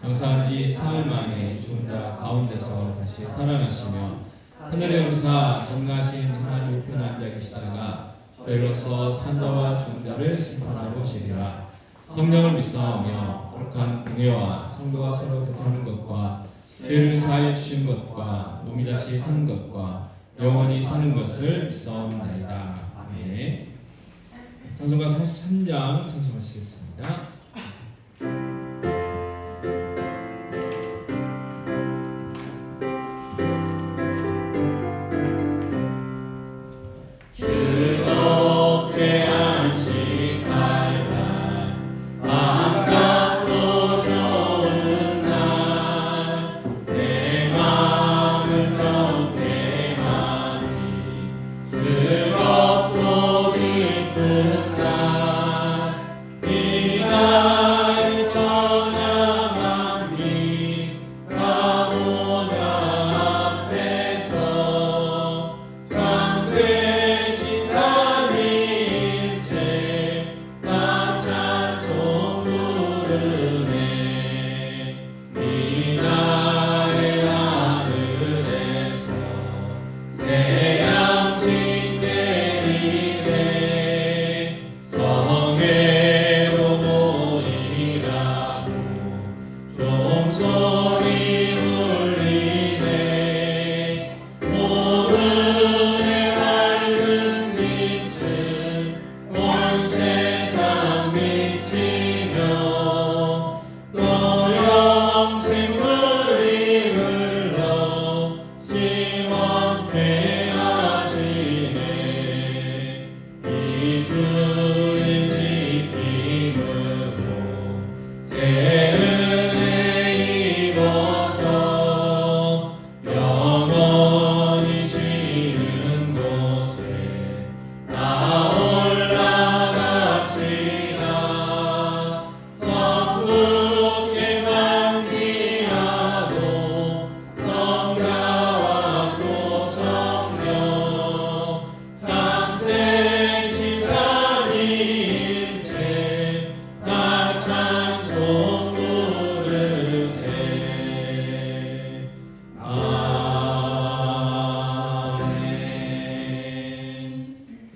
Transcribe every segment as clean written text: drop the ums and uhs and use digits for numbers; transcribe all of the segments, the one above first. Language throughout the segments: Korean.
장사한 지 사흘 만에 죽은 자 가운데서 다시 살아나시며 하늘의 용사 정하신 하나님 우편 앉아 계시다가 저희로서 산자와 죽은 자를 심판하러 오시리라. 성령을 믿사오며 거룩한 은혜와 성도가 서로 교통하는 것과 죄를 사하여 주신 것과 몸이 다시 사는 것과 영원히 사는 것을 믿사옵나이다. 아멘. 찬송가 43장 찬송하시겠습니다.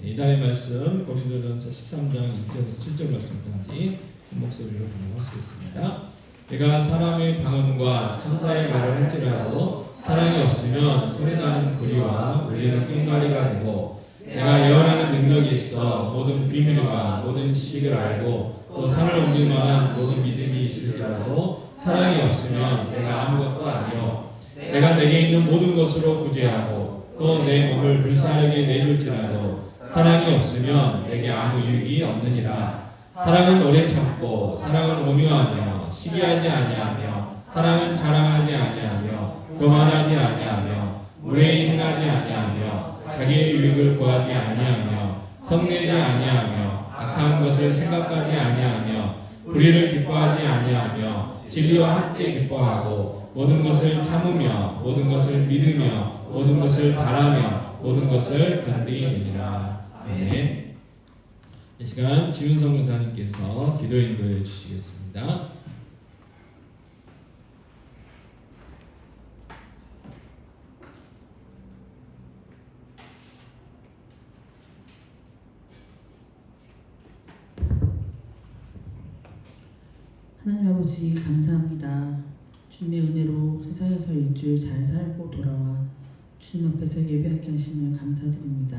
이달의 말씀 고린도전서 13장 1절에서 7절 말씀까지 큰 목소리로 분명하시겠습니다. 내가 사람의 방언과 천사의 말을 할지라도 사랑이 없으면 소리나는 구리와 울리는 꽹과리가 되고, 내가 예언하는 능력이 있어 모든 비밀과 모든 지식을 알고 또 산을 옮길 만한 모든 믿음이 있을지라도 사랑이 없으면 내가 아무것도 아니요, 내가 내게 있는 모든 것으로 구제하고 또 내 몸을 불사르게 내줄지라도 사랑이 없으면 내게 아무 유익이 없느니라. 사랑은 오래 참고 사랑은 온유하며 시기하지 아니하며 사랑은 자랑하지 아니하며 교만하지 아니하며 무례히 행하지 아니하며 자기의 유익을 구하지 아니하며 성내지 아니하며 악한 것을 생각하지 아니하며 불의를 기뻐하지 아니하며 진리와 함께 기뻐하고 모든 것을 참으며 모든 것을 믿으며 모든 것을 바라며 모든 것을 견디느니라. 아멘. 이 시간 지윤성 목사님께서 기도 인도해 주시겠습니다. 하나님 아버지 감사합니다. 주님의 은혜로 세상에서 일주일 잘 살고 돌아와 주님 앞에서 예배하게 하심을 감사드립니다.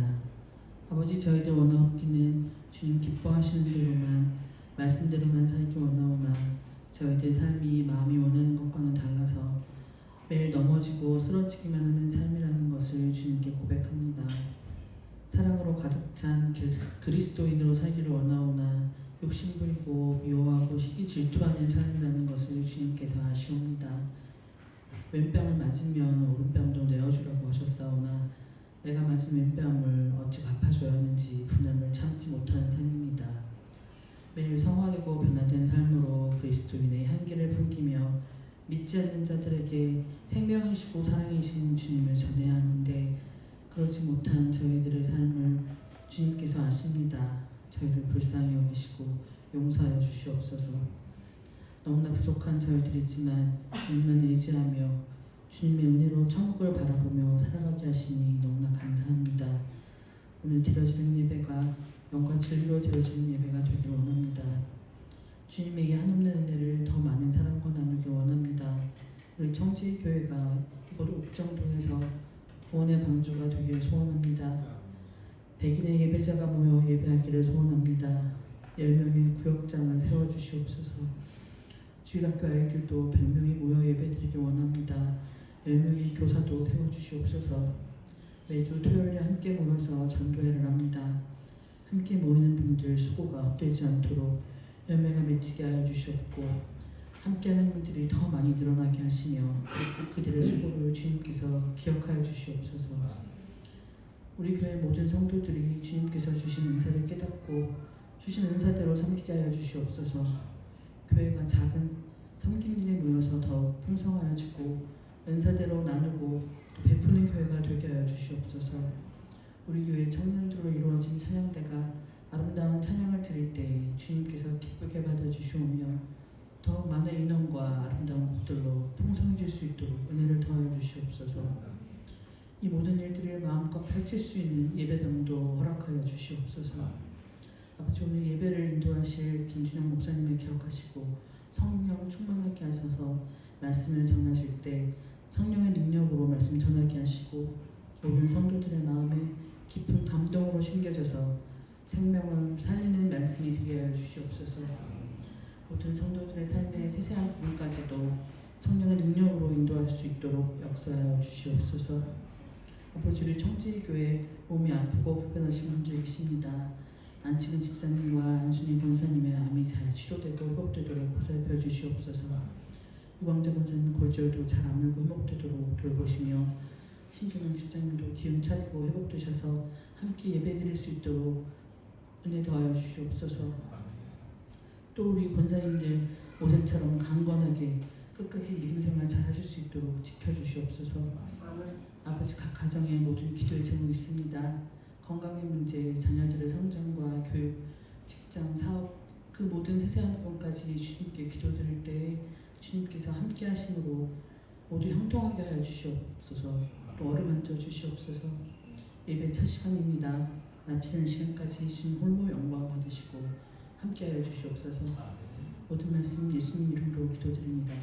아버지, 저희들 원하옵기는 주님 기뻐하시는 대로만 말씀대로만 살기 원하오나 저희들 삶이 마음이 원하는 것과는 달라서 매일 넘어지고 쓰러지기만 하는 삶이라는 것을 주님께 고백합니다. 사랑으로 가득 찬 그리스도인으로 살기를 원하오나 욕심부리고 미워하고 시기 질투하는 삶이라는 것을 주님께서 아시옵니다. 왼뺨을 맞으면 오른뺨도 내어주라고 하셨사오나 내가 맞은 왼뺨을 어찌 갚아줘야 하는지 분함을 참지 못하는 삶입니다. 매일 성화되고 변화된 삶으로 그리스도인의 향기를 풍기며 믿지 않는 자들에게 생명이시고 사랑이신 주님을 전해야 하는데 그러지 못한 저희들의 삶을 주님께서 아십니다. 저희를 불쌍히 여기시고 용서하여 주시옵소서. 너무나 부족한 저희들이 있지만 주님만 의지하며 주님의 은혜로 천국을 바라보며 살아가게 하시니 너무나 감사합니다. 오늘 드려지는 예배가 영과 진리로 드려지는 예배가 되길 원합니다. 주님의 이 한없는 은혜를 더 많은 사람과 나누기 원합니다. 우리 청지교회가 이곳 옥정동에서 구원의 방주가 되길 소원합니다. 100인의 예배자가 모여 예배하기를 소원합니다. 10명의 구역장을 세워주시옵소서. 주일학교 아이들도 100명이 모여 예배드리기 원합니다. 10명의 교사도 세워주시옵소서. 매주 토요일에 함께 모여서 전도회를 합니다. 함께 모이는 분들 수고가 헛되지 않도록 열매가 맺히게 하여 주시옵고 함께하는 분들이 더 많이 늘어나게 하시며 그들의 수고를 주님께서 기억하여 주시옵소서. 우리 교회 모든 성도들이 주님께서 주신 은사를 깨닫고 주신 은사대로 섬기게 하여 주시옵소서. 교회가 작은 섬김들이 모여서 더욱 풍성하여지고 은사대로 나누고 또 베푸는 교회가 되게 하여 주시옵소서. 우리 교회 청년들로 이루어진 찬양대가 아름다운 찬양을 드릴 때 주님께서 기쁘게 받아주시오며 더욱 많은 인원과 아름다운 곡들로 풍성해질 수 있도록 은혜를 더하여 주시옵소서. 이 모든 일들을 마음껏 펼칠 수 있는 예배당도 허락하여 주시옵소서. 아버지, 오늘 예배를 인도하실 김준영 목사님을 기억하시고 성령 충만하게 하셔서 말씀을 전하실 때 성령의 능력으로 말씀 전하게 하시고 모든 성도들의 마음에 깊은 감동으로 심겨져서 생명을 살리는 말씀이 되게 하여 주시옵소서. 모든 성도들의 삶의 세세한 부분까지도 성령의 능력으로 인도할 수 있도록 역사하여 주시옵소서. 아버지, 우리 청지교회 몸이 아프고 불편하신 분들 계십니다. 안치근 집사님과 안순희 권사님의 암이 잘 치료되고 회복되도록 보살펴 주시옵소서. 유광재 권사님 골절도 잘 아물고 회복되도록 돌보시며 신경영 집사님도 기운 차리고 회복되셔서 함께 예배드릴 수 있도록 은혜 더하여 주시옵소서. 또 우리 권사님들 모세처럼 강건하게 끝까지 믿음 생활 잘 하실 수 있도록 지켜주시옵소서. 아버지, 각 가정의 모든 기도의 제목이 있습니다. 건강의 문제, 자녀들의 성장과 교육, 직장, 사업 그 모든 세세한 부분까지 주님께 기도드릴 때 주님께서 함께 하심으로 모두 형통하게 하여 주시옵소서. 또 어루만져 주시옵소서. 예배 첫 시간입니다. 마치는 시간까지 주님 홀로 영광 받으시고 함께 하여 주시옵소서. 모든 말씀 예수님 이름으로 기도드립니다.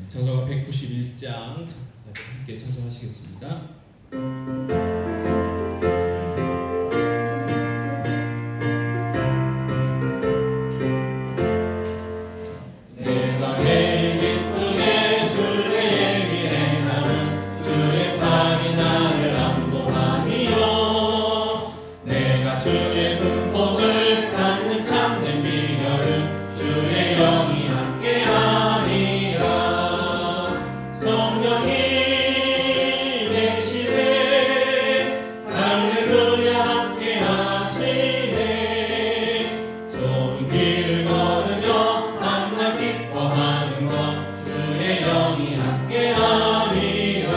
찬송가 191장 함께 찬송하시겠습니다. 내가 매일 기쁘게 순례의 길에 나는 주의 팔이 나를 안보함이요 내가 주의 분복을 갖는 참된 비결은 주의 영이 함께하리라. 성령이 내시네 할렐루야 함께하시네. 좋은 길을 걸으며 밤낮 기뻐하는 것 주의 영이 함께하리라.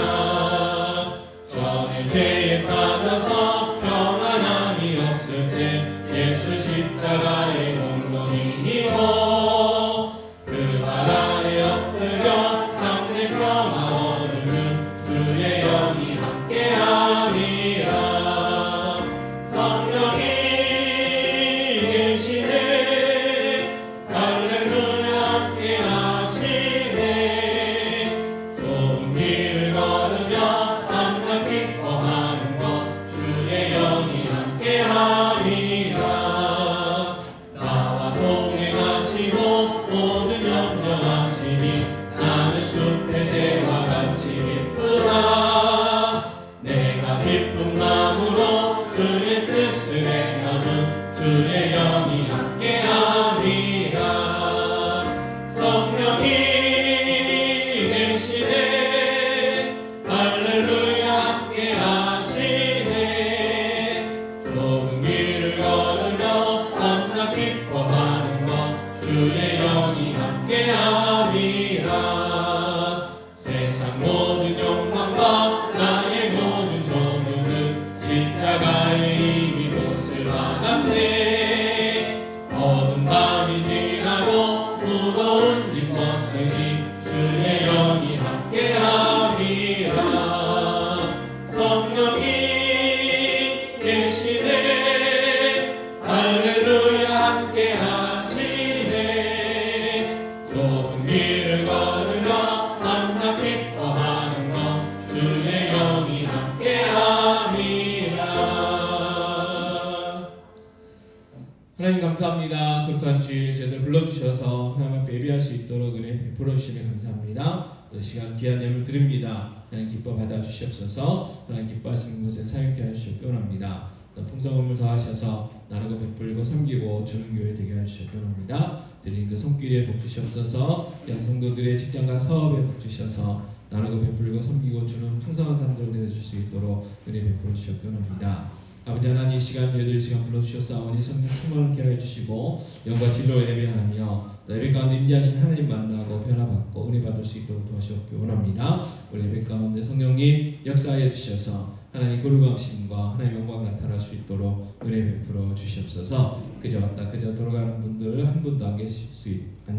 전에 죄에 빠져서 평안함이 없을 때 예수 십자가의 공로인이고 그 발 아래 엎드려 참된 평화 얻으면 주의 영이 함께하리라. 성령이 계시네 할렐루야 함께하시네. 좋은 길을 걸으며 밤낮 기뻐하는 것 주의 하나님 감사합니다. 극한 주일 제대로 불러주셔서 하나님 앞에 예배할 수 있도록 은혜 베풀어 주시면 감사합니다. 또 시간 귀한 예물 드립니다. 하나님 기뻐 받아 주시옵소서. 하나님 기뻐하시는 곳에 사용케 하시옵기 원합니다. 또 풍성함을 더하셔서 나누고 베풀고 섬기고 주는 교회 되게 하시옵기 원합니다. 드린 그 손길에 복 주시옵소서. 양 성도들의 직장과 사업에 복 주셔서 나누고 베풀고 섬기고 주는 풍성한 삶들을 되어줄 수 있도록 은혜 베풀어 주시옵기 원합니다. 아버지 하나님, 이 시간 저희들 시간 불러주셨사오니 성령 충만케 하여 주시고 영과 진리로 예배하며 또 예배 가운데 임재하신 하나님 만나고 변화받고 은혜 받을 수 있도록 도와주옵기 원합니다. 우리 예배 가운데 성령님 역사하여 주셔서 하나님 거룩하심과 하나님 영광 나타날 수 있도록 은혜 베풀어 주시옵소서. 그저 왔다 그저 돌아가는 분들 한 분도 안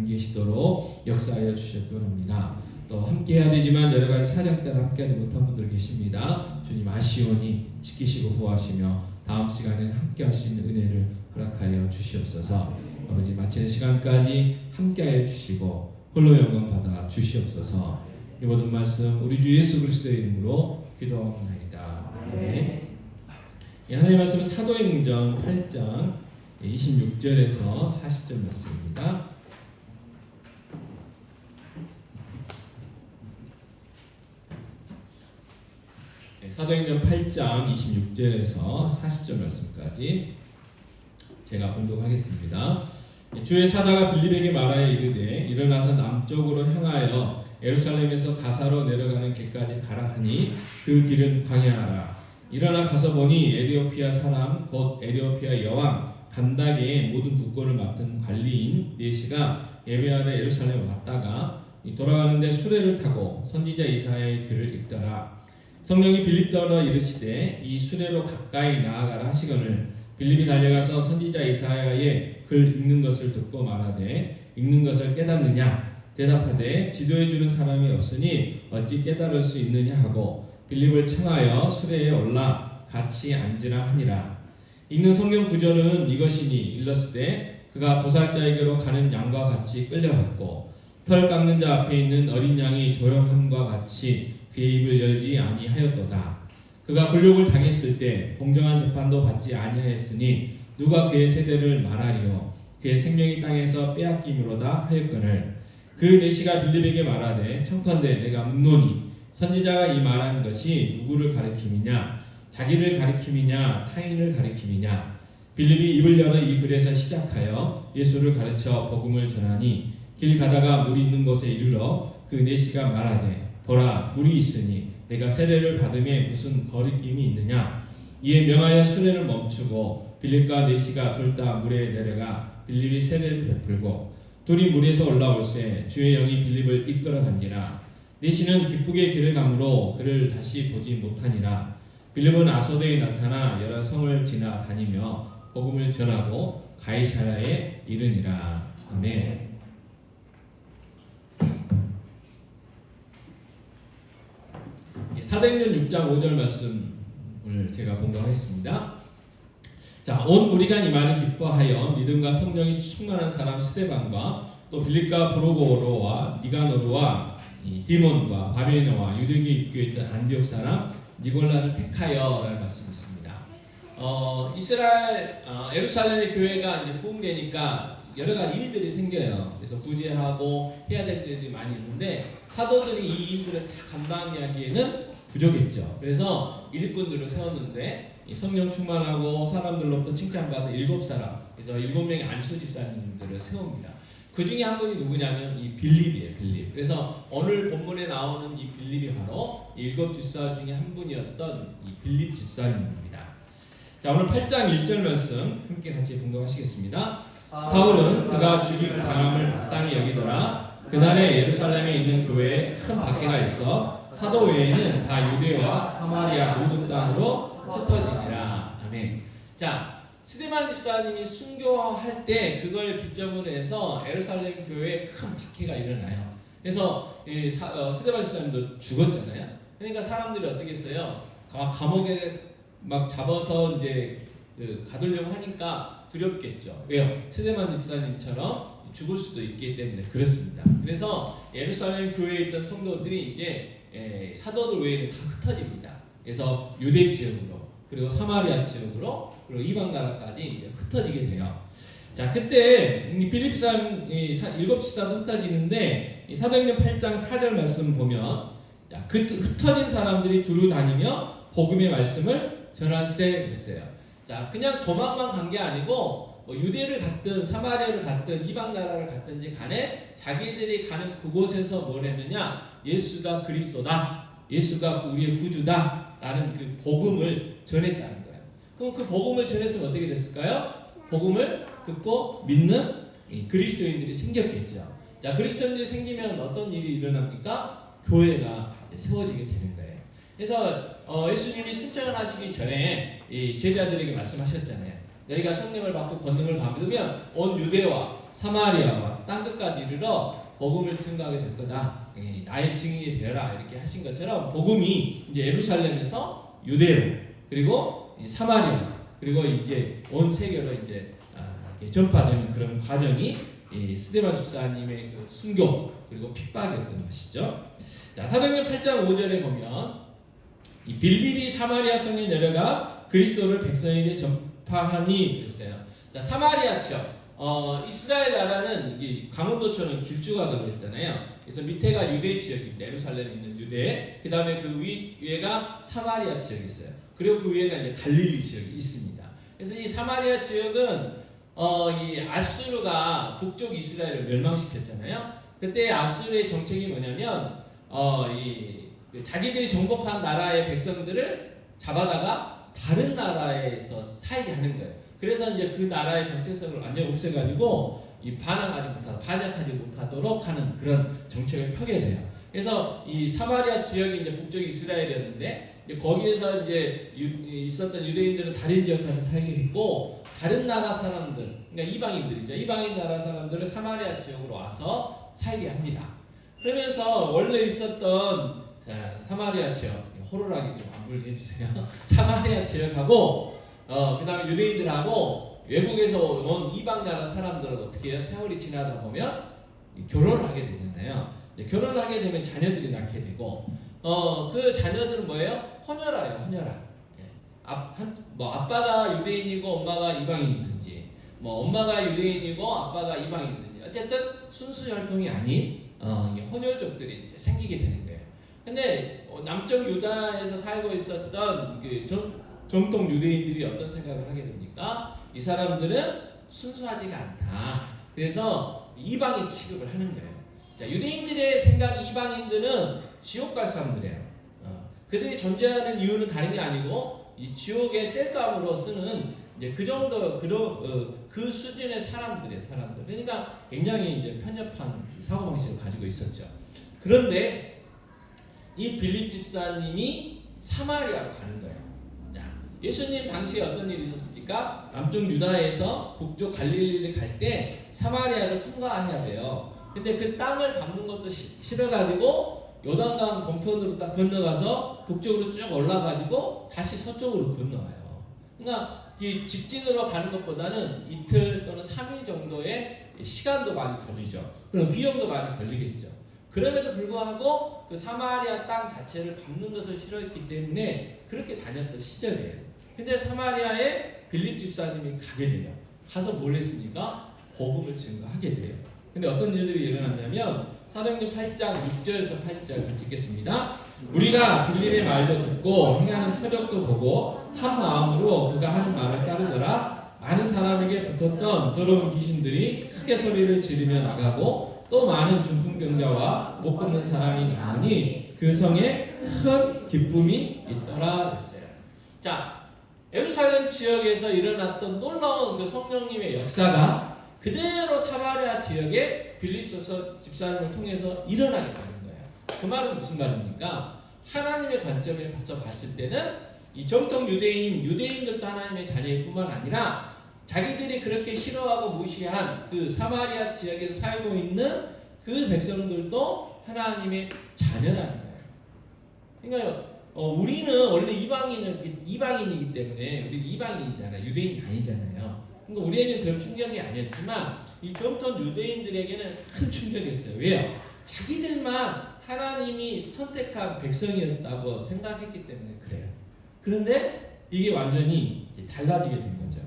계시도록 역사하여 주시옵기 원합니다. 또 함께 해야 되지만 여러 가지 사정 따라 함께하지 못한 분들 계십니다. 주님 아시오니 지키시고 보호하시며 다음 시간에는 함께할 수 있는 은혜를 허락하여 주시옵소서. 아버지 마치는 시간까지 함께하여 주시고 홀로 영광 받아 주시옵소서. 이 모든 말씀 우리 주 예수 그리스도의 이름으로 기도하옵나이다. 아멘. 하나님의 말씀은 사도행전 8장 26절에서 40절 말씀입니다. 사도행전 8장 26절에서 40절 말씀까지 제가 봉독하겠습니다. 주의 사자가 빌립에게 말하여 이르되 일어나서 남쪽으로 향하여 예루살렘에서 가사로 내려가는 길까지 가라 하니 그 길은 광야하라. 일어나 가서 보니 에티오피아 사람 곧 에티오피아 여왕 간다게의 모든 국고를 맡은 관리인 네시가 예배하러 예루살렘에 왔다가 돌아가는데 수레를 타고 선지자 이사야의 글을 읽더라. 성령이 빌립더러 이르시되 이 수레로 가까이 나아가라 하시거늘 빌립이 달려가서 선지자 이사야의 글 읽는 것을 듣고 말하되 읽는 것을 깨닫느냐 대답하되 지도해 주는 사람이 없으니 어찌 깨달을 수 있느냐 하고 빌립을 청하여 수레에 올라 같이 앉으라 하니라. 읽는 성경 구절은 이것이니 일렀으되 그가 도살자에게로 가는 양과 같이 끌려갔고 털 깎는 자 앞에 있는 어린 양이 조용함과 같이 그의 입을 열지 아니하였도다. 그가 굴욕을 당했을 때 공정한 재판도 받지 아니하였으니 누가 그의 세대를 말하리요. 그의 생명이 땅에서 빼앗김으로다 하였거늘 그 네시가 빌립에게 말하되 청컨대 내가 묻노니 선지자가 이 말하는 것이 누구를 가리킴이냐 자기를 가리킴이냐 타인을 가리킴이냐. 빌립이 입을 열어 이 글에서 시작하여 예수를 가르쳐 복음을 전하니 길 가다가 물이 있는 곳에 이르러 그 네시가 말하되 보라 물이 있으니 내가 세례를 받음에 무슨 거리낌이 있느냐. 이에 명하여 수레를 멈추고 빌립과 네시가 둘 다 물에 내려가 빌립이 세례를 베풀고 둘이 물에서 올라올새 주의 영이 빌립을 이끌어 간지라. 네시는 기쁘게 길을 가므로 그를 다시 보지 못하니라. 빌립은 아소도에 나타나 여러 성을 지나 다니며 복음을 전하고 가이사랴에 이르니라. 아멘. 사도행전 6장 5절 말씀을 제가 봉독하겠습니다. 자, 온 무리가 이 말을 기뻐하여 믿음과 성령이 충만한 사람 스데반과 또 빌립과 브로고로와 니가노르와 디몬과 바베노와 유대교에 입교했던 안디옥 사람 니골라를 택하여라는 말씀이 있습니다. 이스라엘 예루살렘의 교회가 이제 부흥되니까 여러 가지 일들이 생겨요. 그래서 구제하고 해야 될 일들이 많이 있는데 사도들이 이 일들을 다 감당하기에는 부족했죠. 그래서 일꾼들을 세웠는데 성령 충만하고 사람들로부터 칭찬받은 7사람, 그래서 7명의 안수 집사님들을 세웁니다. 그 중에 한 분이 누구냐면 이 빌립이에요. 빌립. 그래서 오늘 본문에 나오는 이 빌립이 바로 7 집사 중에 한 분이었던 이 빌립 집사님입니다. 자, 오늘 8장 1절 말씀 함께 같이 봉독하시겠습니다. 사울은 그가 죽임 당함을 마땅히 여기더라. 그날에 예루살렘에 있는 교회에 큰 박해가 있어 사도 외에는 다 유대와 사마리아 모든 땅으로 흩어지니라. 아멘. 자, 스데반 집사님이 순교할 때 그걸 기점으로 해서 예루살렘 교회에 큰 박해가 일어나요. 그래서 스데반 집사님도 죽었잖아요. 그러니까 사람들이 어떻게 했어요? 감옥에 막 잡아서 이제 가두려고 하니까 두렵겠죠. 왜요? 스데반 집사님처럼 죽을 수도 있기 때문에 그렇습니다. 그래서 예루살렘 교회에 있던 성도들이 이제 사도들 외에는 다 흩어집니다. 그래서 유대 지역으로 그리고 사마리아 지역으로 그리고 이방 나라까지 이제 흩어지게 돼요. 자, 그때 이 빌립산 일곱 집사도 흩어지는데 이 사도행전 8장 4절 말씀 보면 자, 그 흩어진 사람들이 두루 다니며 복음의 말씀을 전할세 했어요. 자, 그냥 도망만 간 게 아니고 뭐 유대를 갔든 사마리아를 갔든 이방 나라를 갔든지 간에 자기들이 가는 그곳에서 뭘 했느냐? 예수가 그리스도다. 예수가 우리의 구주다. 라는 그 복음을 전했다는 거예요. 그럼 그 복음을 전했으면 어떻게 됐을까요? 복음을 듣고 믿는 그리스도인들이 생겼겠죠. 자, 그리스도인들이 생기면 어떤 일이 일어납니까? 교회가 세워지게 되는 거예요. 그래서 예수님이 승천을 하시기 전에 이 제자들에게 말씀하셨잖아요. 너희가 성령을 받고 권능을 받으면 온 유대와 사마리아와 땅 끝까지 이르러 복음을 증거하게 될 거다. 나의 증인이 되어라. 이렇게 하신 것처럼 복음이 이제 예루살렘에서 유대로 그리고 사마리아 그리고 이제 온 세계로 이제 전파되는 그런 과정이 스데반 집사님의 그 순교 그리고 핍박이었던 것이죠. 자, 사도행전 8장 5절에 보면 이 빌립이 사마리아 성에 내려가 그리스도를 백성에게 전파하니 그랬어요. 자, 사마리아 지역 이스라엘 나라는 이 강원도처럼 길쭉하다고 그랬잖아요. 그래서 밑에가 유대 지역입니다. 예루살렘에 있는 유대. 그 다음에 그 위에가 사마리아 지역이 있어요. 그리고 그 위에가 이제 갈릴리 지역이 있습니다. 그래서 이 사마리아 지역은 이 아수르가 북쪽 이스라엘을 멸망시켰잖아요. 그때 아수르의 정책이 뭐냐면 자기들이 정복한 나라의 백성들을 잡아다가 다른 나라에서 살게 하는 거예요. 그래서 이제 그 나라의 정체성을 완전히 없애가지고 반역하지 못하도록 하는 그런 정책을 펴게 돼요. 그래서 이 사마리아 지역이 이제 북쪽 이스라엘이었는데 이제 거기에서 이제 있었던 유대인들은 다른 지역 가서 살게 했고 다른 나라 사람들, 그러니까 이방인들이죠. 이방인 나라 사람들을 사마리아 지역으로 와서 살게 합니다. 그러면서 원래 있었던 사마리아 지역, 호루라기 좀 안 불게 해주세요. 사마리아 지역하고 그 다음에 유대인들하고 외국에서 온 이방 나라 사람들은 어떻게 해요? 세월이 지나다 보면 결혼을 하게 되잖아요. 결혼을 하게 되면 자녀들이 낳게 되고 그 자녀들은 뭐예요? 혼혈아예요. 혼혈아. 아빠가 유대인이고 엄마가 이방인이든지 엄마가 유대인이고 아빠가 이방인이든지 어쨌든 순수 혈통이 아닌 혼혈족들이 이제 생기게 되는 거예요. 근데 남쪽 유다에서 살고 있었던 그 정통 유대인들이 어떤 생각을 하게 됩니까? 이 사람들은 순수하지가 않다. 그래서 이방인 취급을 하는 거예요. 자, 유대인들의 생각이 이방인들은 지옥 갈 사람들이에요. 그들이 존재하는 이유는 다른 게 아니고 이 지옥의 땔감으로 쓰는 이제 그 정도 그 수준의 사람들. 그러니까 굉장히 이제 편협한 사고방식을 가지고 있었죠. 그런데 이 빌립 집사님이 사마리아로 가는 거예요. 자, 예수님 당시에 어떤 일이 있었습니까? 남쪽 유다에서 북쪽 갈릴리를 갈 때 사마리아를 통과해야 돼요. 근데 그 땅을 밟는 것도 싫어가지고 요단강 동편으로 딱 건너가서 북쪽으로 쭉 올라가지고 다시 서쪽으로 건너와요. 그러니까 이 직진으로 가는 것보다는 이틀 또는 3일 정도의 시간도 많이 걸리죠. 그럼 비용도 많이 걸리겠죠. 그럼에도 불구하고 그 사마리아 땅 자체를 밟는 것을 싫어했기 때문에 그렇게 다녔던 시절이에요. 근데 사마리아에 빌립 집사님이 가게 돼요. 가서 뭘 했습니까? 복음을 증거하게 돼요. 근데 어떤 일들이 일어났냐면 사도행전 8장 6절에서 8절 읽겠습니다. 우리가 빌립의 말도 듣고 행하는 표적도 보고 한 마음으로 그가 하는 말을 따르더라. 많은 사람에게 붙었던 더러운 귀신들이 크게 소리를 지르며 나가고 또 많은 중풍병자와 못 걷는 사람이 나오니 그 성에 큰 기쁨이 있더라 했어요. 자, 예루살렘 지역에서 일어났던 놀라운 그 성령님의 역사가 그대로 사마리아 지역에 빌립 집사님을 통해서 일어나게 되는 거예요. 그 말은 무슨 말입니까? 하나님의 관점에서 봤을 때는 이 정통 유대인들도 하나님의 자녀일 뿐만 아니라 자기들이 그렇게 싫어하고 무시한 그 사마리아 지역에서 살고 있는 그 백성들도 하나님의 자녀라는 거예요. 그러니까 우리는 원래 이방인이기 때문에 우리 이방인이잖아요. 유대인이 아니잖아요. 그러니까 우리에게는 별 충격이 아니었지만 이 정통 유대인들에게는 큰 충격이었어요. 왜요? 자기들만 하나님이 선택한 백성이었다고 생각했기 때문에 그래요. 그런데 이게 완전히 달라지게 된 거죠.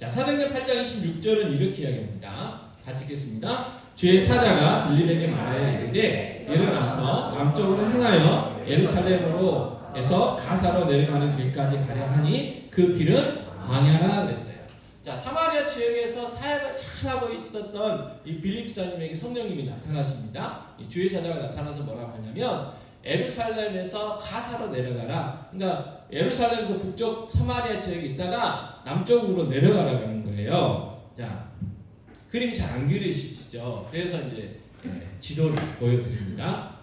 자, 사도행전 8장 26절은 이렇게 이야기합니다. 같이 읽겠습니다. 주의 사자가 빌립에게 말하여 이르되 일어나서 남쪽으로 행하여 예루살렘으로에서 가사로 내려가는 길까지 가려 하니 그 길은 광야라 그랬어요. 자, 사마리아 지역에서 사역을 잘하고 있었던 이 빌립사님에게 성령님이 나타나십니다. 이 주의 사자가 나타나서 뭐라고 하냐면 예루살렘에서 가사로 내려가라. 그러니까 예루살렘에서 북쪽 사마리아 지역에 있다가 남쪽으로 내려가라고 하는 거예요. 자, 그림이 잘 안 그리시죠? 그래서 이제 지도를 보여드립니다.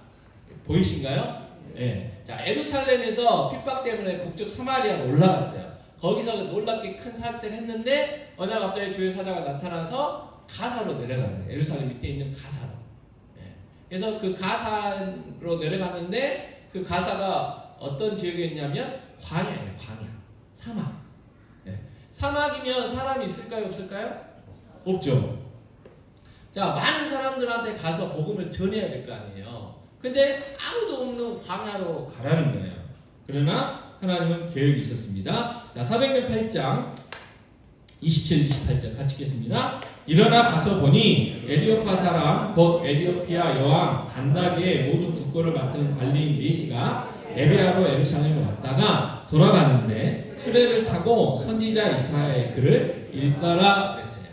보이신가요? 네. 자, 예루살렘에서 핍박 때문에 북쪽 사마리아로 올라갔어요. 거기서 놀랍게 큰 사역들을 했는데 어느 날 갑자기 주의 사자가 나타나서 가사로 내려가는 거예요. 예루살렘 밑에 있는 가사로. 그래서 그 가사로 내려갔는데 그 가사가 어떤 지역에 있냐면 광야예요. 광야. 사막. 사막이면 사람이 있을까요? 없을까요? 없죠. 자, 많은 사람들한테 가서 복음을 전해야 될 거 아니에요. 근데 아무도 없는 광야로 가라는 거예요. 그러나 하나님은 계획이 있었습니다. 자, 사도행전 8장 27, 28절 같이 읽겠습니다. 일어나 가서 보니 에디오파 사람 곧 에디오피아 여왕 간다게의 모든 국고를 맡은 관리인 네시가 에베아로 예루살렘에 왔다가 돌아가는데 수레를 타고 선지자 이사야의 글을 읽더라 그랬어요.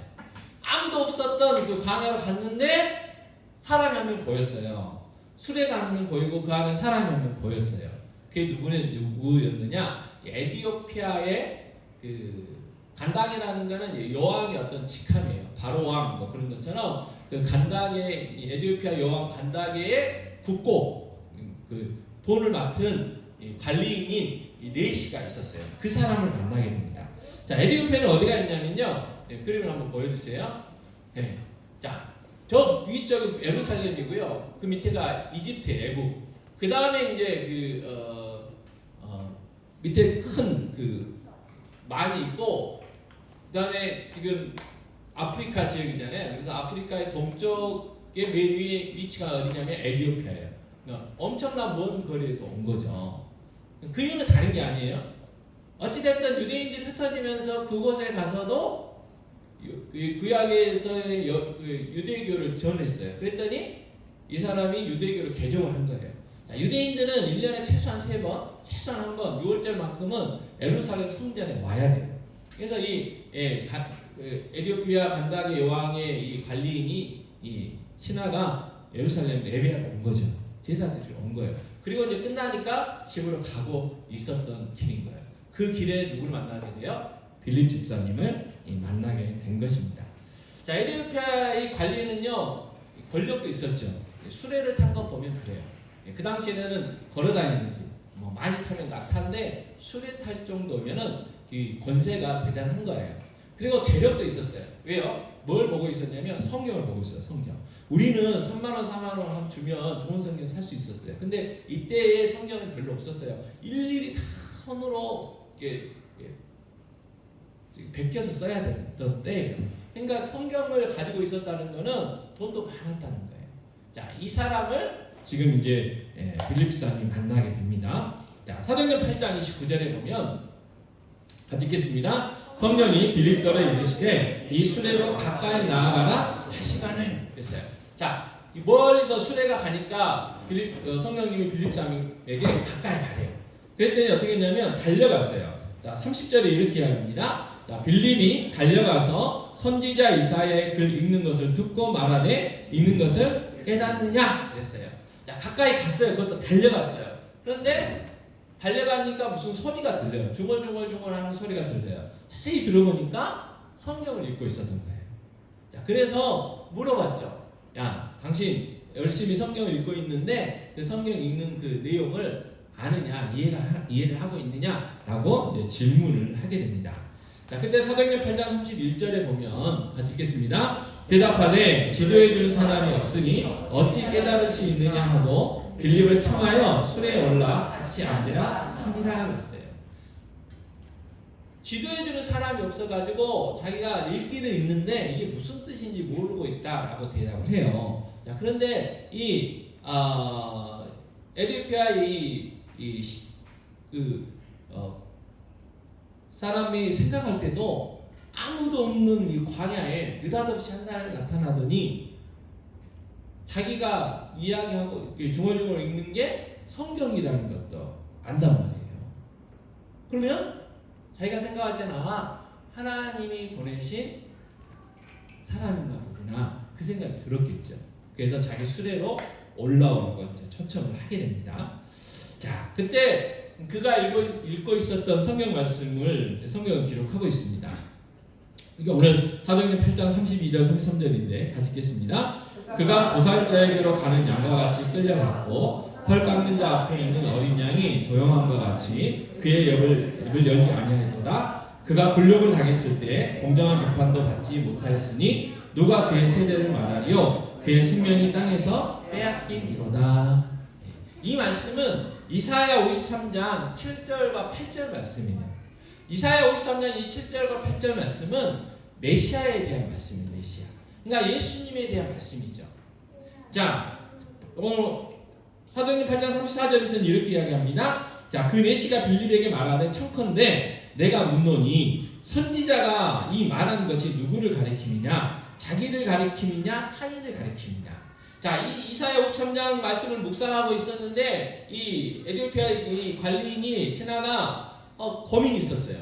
아무도 없었던 그 광야로 갔는데 사람이 한 명 보였어요. 수레가 한 명 보이고 그 안에 사람이 한 명 보였어요. 그게 누구였느냐? 에디오피아의 그 간당이라는 거는 여왕의 어떤 직함이에요. 바로왕 뭐 그런 것처럼 그 간당의 에디오피아 여왕 간당의 국고 그 돈을 맡은 관리인인 이 네시가 있었어요. 그 사람을 만나게 됩니다. 자, 에디오피아는 어디가 있냐면요. 그림을 한번 보여주세요. 자, 저 위쪽은 예루살렘이고요. 그 밑에가 이집트 애국. 그 다음에 이제 밑에 큰 그 많이 있고, 그 다음에 지금 아프리카 지역이잖아요. 그래서 아프리카의 동쪽의 맨 위에 위치가 어디냐면 에디오피아예요. 그러니까 엄청난 먼 거리에서 온 거죠. 그 이유는 다른 게 아니에요. 어찌됐든 유대인들이 흩어지면서 그곳에 가서도 그 구약에서의 유대교를 전했어요. 그랬더니 이 사람이 유대교를 개종을 한 거예요. 자, 유대인들은 1년에 최소한 3번, 최소한 한 번, 6월절만큼은 예루살렘 성전에 와야 돼요. 그래서 에디오피아 간다게 여왕의 이 관리인이 이 신하가 예루살렘 예배하러 온 거죠. 제사드리러 온 거예요. 그리고 이제 끝나니까 집으로 가고 있었던 길인 거예요. 그 길에 누구를 만나게 돼요? 빌립 집사님을 만나게 된 것입니다. 자, 에디오피아의 관리는요, 권력도 있었죠. 수레를 탄 거 보면 그래요. 그 당시에는 걸어 다니든지 뭐 많이 타면 낙타인데 수레 탈 정도면은 이 권세가 대단한 거예요. 그리고 재력도 있었어요. 왜요? 뭘 보고 있었냐면 성경을 보고 있어요. 성경. 우리는 3만 원, 4만 원 주면 좋은 성경 살 수 있었어요. 근데 이때의 성경은 별로 없었어요. 일일이 다 손으로 이렇게 베껴서 써야 됐던 때예요. 그러니까 성경을 가지고 있었다는 거는 돈도 많았다는 거예요. 자, 이 사람을 지금 이제 빌립사님이 만나게 됩니다. 자, 사도행전 8장 29절에 보면 같이 읽겠습니다. 성령이 빌립더러 이르시되 이 수레로 가까이 나아가라 하시거늘 그랬어요. 자, 멀리서 수레가 가니까 성령님이 빌립사님에게 가까이 가래요. 그랬더니 어떻게 했냐면 달려갔어요. 자, 30절에 이렇게 이야기합니다. 자, 빌립이 달려가서 선지자 이사야의 글 읽는 것을 듣고 말하되 읽는 것을 깨닫느냐 그랬어요. 자, 가까이 갔어요. 그것도 달려갔어요. 그런데 달려가니까 무슨 소리가 들려요. 중얼중얼 하는 소리가 들려요. 자세히 들어보니까 성경을 읽고 있었던 거예요. 자, 그래서 물어봤죠. 야, 당신 열심히 성경을 읽고 있는데 그 성경 읽는 그 내용을 아느냐, 이해를 하고 있느냐라고 이제 질문을 하게 됩니다. 자, 그때 사도행전 8장 31절에 보면 같이 읽겠습니다. 대답하되 지도해 줄 사람이 없으니 어찌 깨달을 수 있느냐 하고 빌립을 청하여 수레에 올라 같이 앉으라 하니라 그랬어요. 지도해 주는 사람이 없어가지고 자기가 읽기는 읽는데 이게 무슨 뜻인지 모르고 있다라고 대답을 해요. 자, 그런데 에디오피아의 사람이 생각할 때도 아무도 없는 이 광야에 느닷없이 한 사람이 나타나더니 자기가 이야기하고 중얼중얼 읽는 게 성경이라는 것도 안단 말이에요. 그러면 자기가 생각할 때는 하나님이 보내신 사람인가 보구나 그 생각이 들었겠죠. 그래서 자기 수레로 올라오는 걸 초청을 하게 됩니다. 자, 그때 그가 읽고 있었던 성경 말씀을 성경은 기록하고 있습니다. 그러니까 오늘 사도행전 8장 32절 33절인데 같이 읽겠습니다. 그가 도살자에게로 가는 양과 같이 끌려갔고 털 깎는 자 앞에 있는 어린 양이 조용함과 같이 그의 입을 열지 아니하였도다. 그가 굴욕을 당했을 때 공정한 재판도 받지 못하였으니 누가 그의 세대를 말하리요? 그의 생명이 땅에서 빼앗기리로다. 이 말씀은 이사야 53장 7절과 8절 말씀이에요. 이사야 53장 이 7절과 8절 말씀은 메시아에 대한 말씀입니다. 메시아. 그러니까 예수님에 대한 말씀이죠. 자, 사도행전 8장 34절에서는 이렇게 이야기합니다. 자, 그 내시가 빌립에게 말하되 청컨대 내가 묻노니 선지자가 이 말한 것이 누구를 가리킴이냐? 자기를 가리킴이냐? 타인을 가리킴이냐? 자, 이 이사야 53장 말씀을 묵상하고 있었는데 이 에티오피아 이 관리인이 신하가 고민이 있었어요.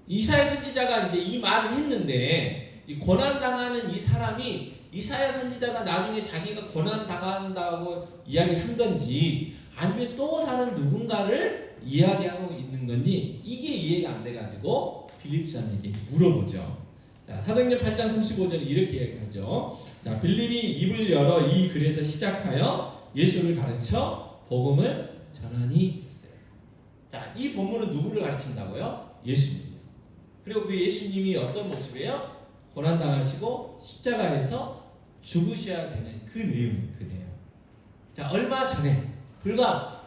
이사야 선지자가 이제 이 말을 했는데 이 고난 당하는 이 사람이 이사야 선지자가 나중에 자기가 고난 당한다고 이야기를 한 건지 아니면 또 다른 누군가를 이야기하고 있는 건지 이게 이해가 안 돼가지고 빌립 사람에게 물어보죠. 자, 사도행전 8장 35절에 이렇게 얘기하죠. 자, 빌립이 입을 열어 이 글에서 시작하여 예수를 가르쳐 복음을 전하니 했어요. 자, 이 본문은 누구를 가르친다고요? 예수님. 그리고 그 예수님이 어떤 모습이에요? 고난당하시고 십자가에서 죽으셔야 되는 그 내용이에요. 그 내용. 자, 얼마 전에 불과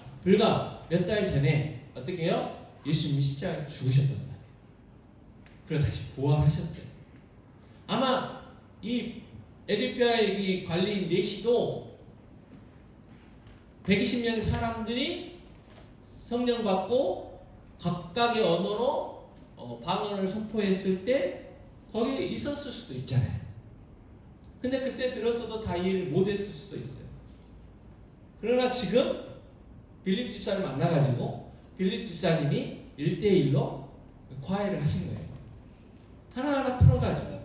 몇 달 전에 어떻게 해요? 예수님이 십자가에 죽으셨단 말이에요. 그리고 다시 부활하셨어요. 아마 이 에티오피아의 이 관리인 내시도 120명의 사람들이 성령 받고 각각의 언어로 방언을 선포했을 때 거기에 있었을 수도 있잖아요. 근데 그때 들었어도 다 이해를 못했을 수도 있어요. 그러나 지금 빌립 집사를 만나가지고 빌립 집사님이 1대1로 과외를 하신 거예요. 하나하나 풀어가지고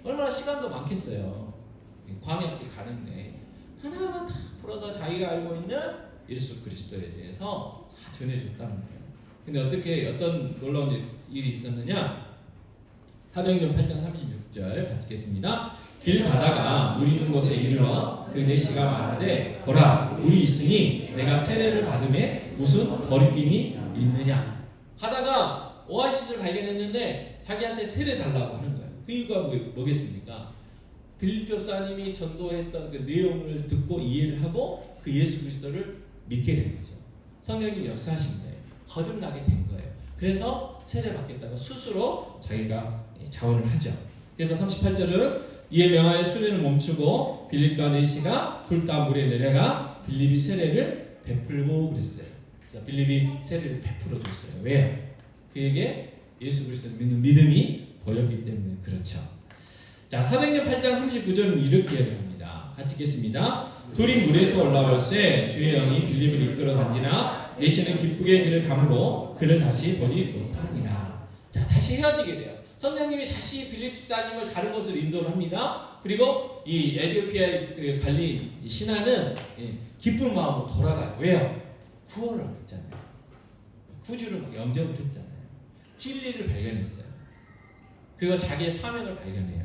얼마나 시간도 많겠어요. 광야길 가는데 하나하나 다 풀어서 자기가 알고 있는 예수 그리스도에 대해서 다 전해줬다는 거예요. 근데 어떤 놀라운 일이 있었느냐? 사도행전 8장 36절 같이 읽겠습니다. 길 가다가 물 있는 곳에 이르러 그 내시가 말하되 보라 물이 있으니 내가 세례를 받음에 무슨 거리낌이 있느냐. 가다가 오아시스를 발견했는데 자기한테 세례 달라고 하는 거예요. 그 이유가 뭐겠습니까? 빌립 교사님이 전도했던 그 내용을 듣고 이해를 하고 그 예수 그리스도를 믿게 된 거죠. 성령님 역사하신 거예요. 거듭나게 된 거예요. 그래서 세례 받겠다고 스스로 자기가 자원을 하죠. 그래서 38절은 이에 명하여 수레를 멈추고 빌립과 내시가 둘 다 물에 내려가 빌립이 세례를 베풀고 그랬어요. 그래서 빌립이 세례를 베풀어 줬어요. 왜요? 그에게 예수 그리스도를 믿는 믿음이 보였기 때문에 그렇죠. 자, 사도행전 8장 39절은 이렇게 얘기합니다. 같이 읽겠습니다. 둘이 물에서 올라올새 주의 영이 빌립을 이끌어 간지나 내시는 기쁘게 그를 감으로 그를 다시 보지 못하니라. 자, 다시 헤어지게 돼요. 성령님이 다시 빌립 집사님을 다른 곳으로 인도를 합니다. 그리고 이 에티오피아의 그 관리 신하는 기쁜 마음으로 돌아가요. 왜요? 구원을 얻었잖아요. 구주를 막 영접을 했잖아요. 진리를 발견했어요. 그리고 자기의 사명을 발견해요.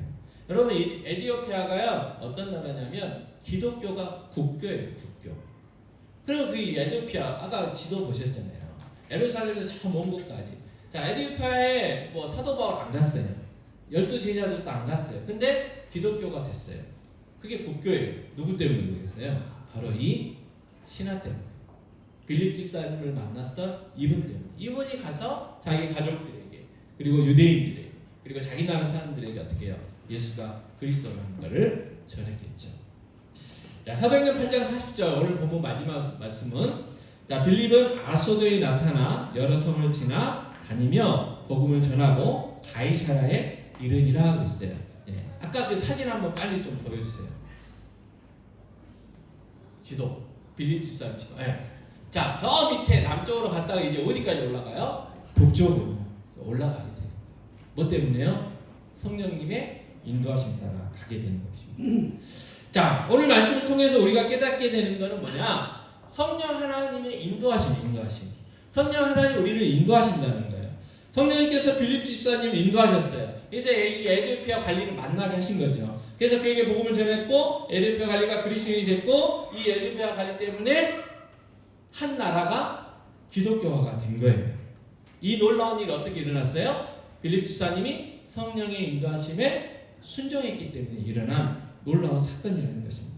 여러분, 이 에티오피아가요 어떤 나라냐면 기독교가 국교예요. 국교. 그리고 그 에티오피아 아까 지도 보셨잖아요. 예루살렘에서 저 먼 곳까지. 자, 에티오피아에 뭐 사도 바울 안 갔어요. 12제자들도 안 갔어요. 근데 기독교가 됐어요. 그게 국교예요. 누구 때문에 그랬어요? 바로 이 신하 때문에. 빌립 집사님을 만났던 이분 때문에. 이분이 가서 자기 가족들에게 그리고 유대인들에게 그리고 자기 나라 사람들에게 어떻게 해요? 예수가 그리스도라는 것을 전했겠죠. 자, 사도행전 8장 40절 오늘 본문 마지막 말씀은 자, 빌립은 아소도에 나타나 여러 성을 지나 다니며 복음을 전하고 가이사라에 이르니라 그랬어요. 예. 아까 그 사진 한번 빨리 좀 보여주세요. 지도, 빌립 집사님 지도. 예. 자, 저 밑에 남쪽으로 갔다가 이제 어디까지 올라가요? 북쪽으로 올라가게 돼요. 뭐 때문에요? 성령님의 인도하심 따라 가게 되는 것입니다. 자, 오늘 말씀을 통해서 우리가 깨닫게 되는 것은 뭐냐? 성령 하나님의 인도하심. 성령 하나님 우리를 인도하신다는 거예요. 성령님께서 빌립 집사님을 인도하셨어요. 그래서 이 에디오피아 관리를 만나게 하신 거죠. 그래서 그에게 복음을 전했고 에디오피아 관리가 그리스도인이 됐고 이 에디오피아 관리 때문에 한 나라가 기독교화가 된 거예요. 이 놀라운 일이 어떻게 일어났어요? 빌립 집사님이 성령의 인도하심에 순종했기 때문에 일어난 놀라운 사건이라는 것입니다.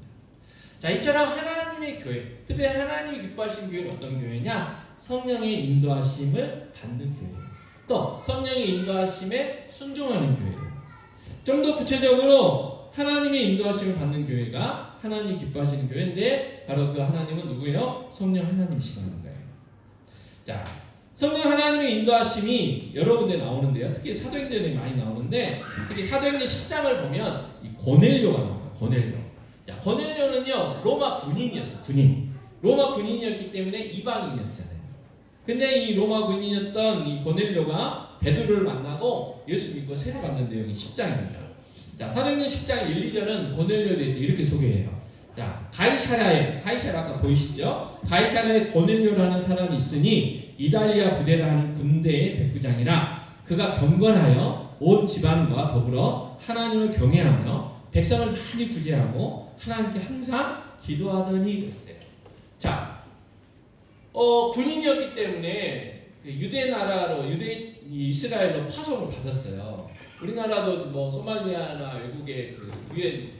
자, 이처럼 하나님의 교회, 특히 하나님이 기뻐하시는 교회는 어떤 교회냐? 성령의 인도하심을 받는 교회예요. 또 성령의 인도하심에 순종하는 교회예요. 좀 더 구체적으로 하나님의 인도하심을 받는 교회가 하나님이 기뻐하시는 교회인데 바로 그 하나님은 누구예요? 성령 하나님이시라는 거예요. 자, 성령 하나님의 인도하심이 여러 군데 나오는데요. 특히 사도행전에 많이 나오는데 특히 사도행전 10장을 보면 이 고넬료가 나와요. 고넬료. 자, 고넬료는요 로마 군인이었어요. 로마 군인이었기 때문에 이방인이었잖아요. 근데 이 로마 군인이었던 이 고넬료가 베드로를 만나고 예수 믿고 세례받는 내용이 10장입니다. 자, 사도행전 10장 1, 2절은 고넬료에 대해서 이렇게 소개해요. 자, 가이사랴 아까 보이시죠? 가이사랴에 고넬료라는 사람이 있으니 이달리아 부대라 하는 군대의 백부장이라 그가 경건하여 온 집안과 더불어 하나님을 경외하며 백성을 많이 구제하고 하나님께 항상 기도하더니 그랬어요. 자, 군인이었기 때문에 유대 나라로 이스라엘로 파송을 받았어요. 우리나라도 뭐 소말리아나 외국의 그 유엔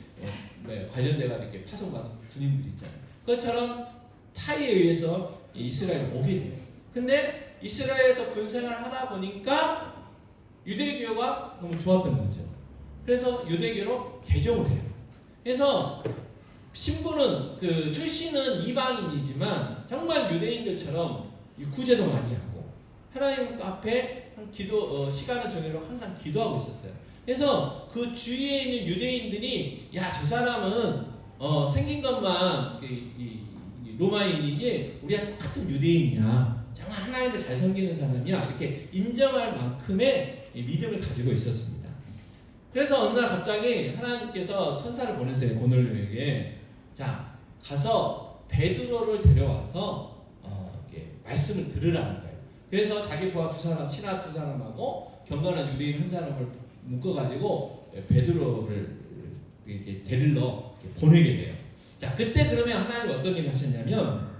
관련돼가 이렇게 파송받은 군인들이 있잖아요. 그것처럼 타이에 의해서 이스라엘 오게 돼요. 근데 이스라엘에서 군생활을 하다 보니까 유대교가 너무 좋았던 거죠. 그래서 유대교로 개종을 해요. 그래서 신부는 그 출신은 이방인이지만 정말 유대인들처럼 구제도 많이 하고 하나님 앞에 시간을 정해놓고 항상 기도하고 있었어요. 그래서 그 주위에 있는 유대인들이 야, 저 사람은 생긴 것만 로마인이지 우리가 똑같은 유대인이야. 정말 하나님을 잘 섬기는 사람이야. 이렇게 인정할 만큼의 믿음을 가지고 있었습니다. 그래서 어느 날 갑자기 하나님께서 천사를 보내세요. 고넬료에게. 자, 가서 베드로를 데려와서 말씀을 들으라는 거예요. 그래서 자기 부하 신하 두 사람하고 경건한 유대인 한 사람을 묶어가지고 베드로를 이렇게 데리러 보내게 돼요. 자, 그때 그러면 하나님은 어떤 일을 하셨냐면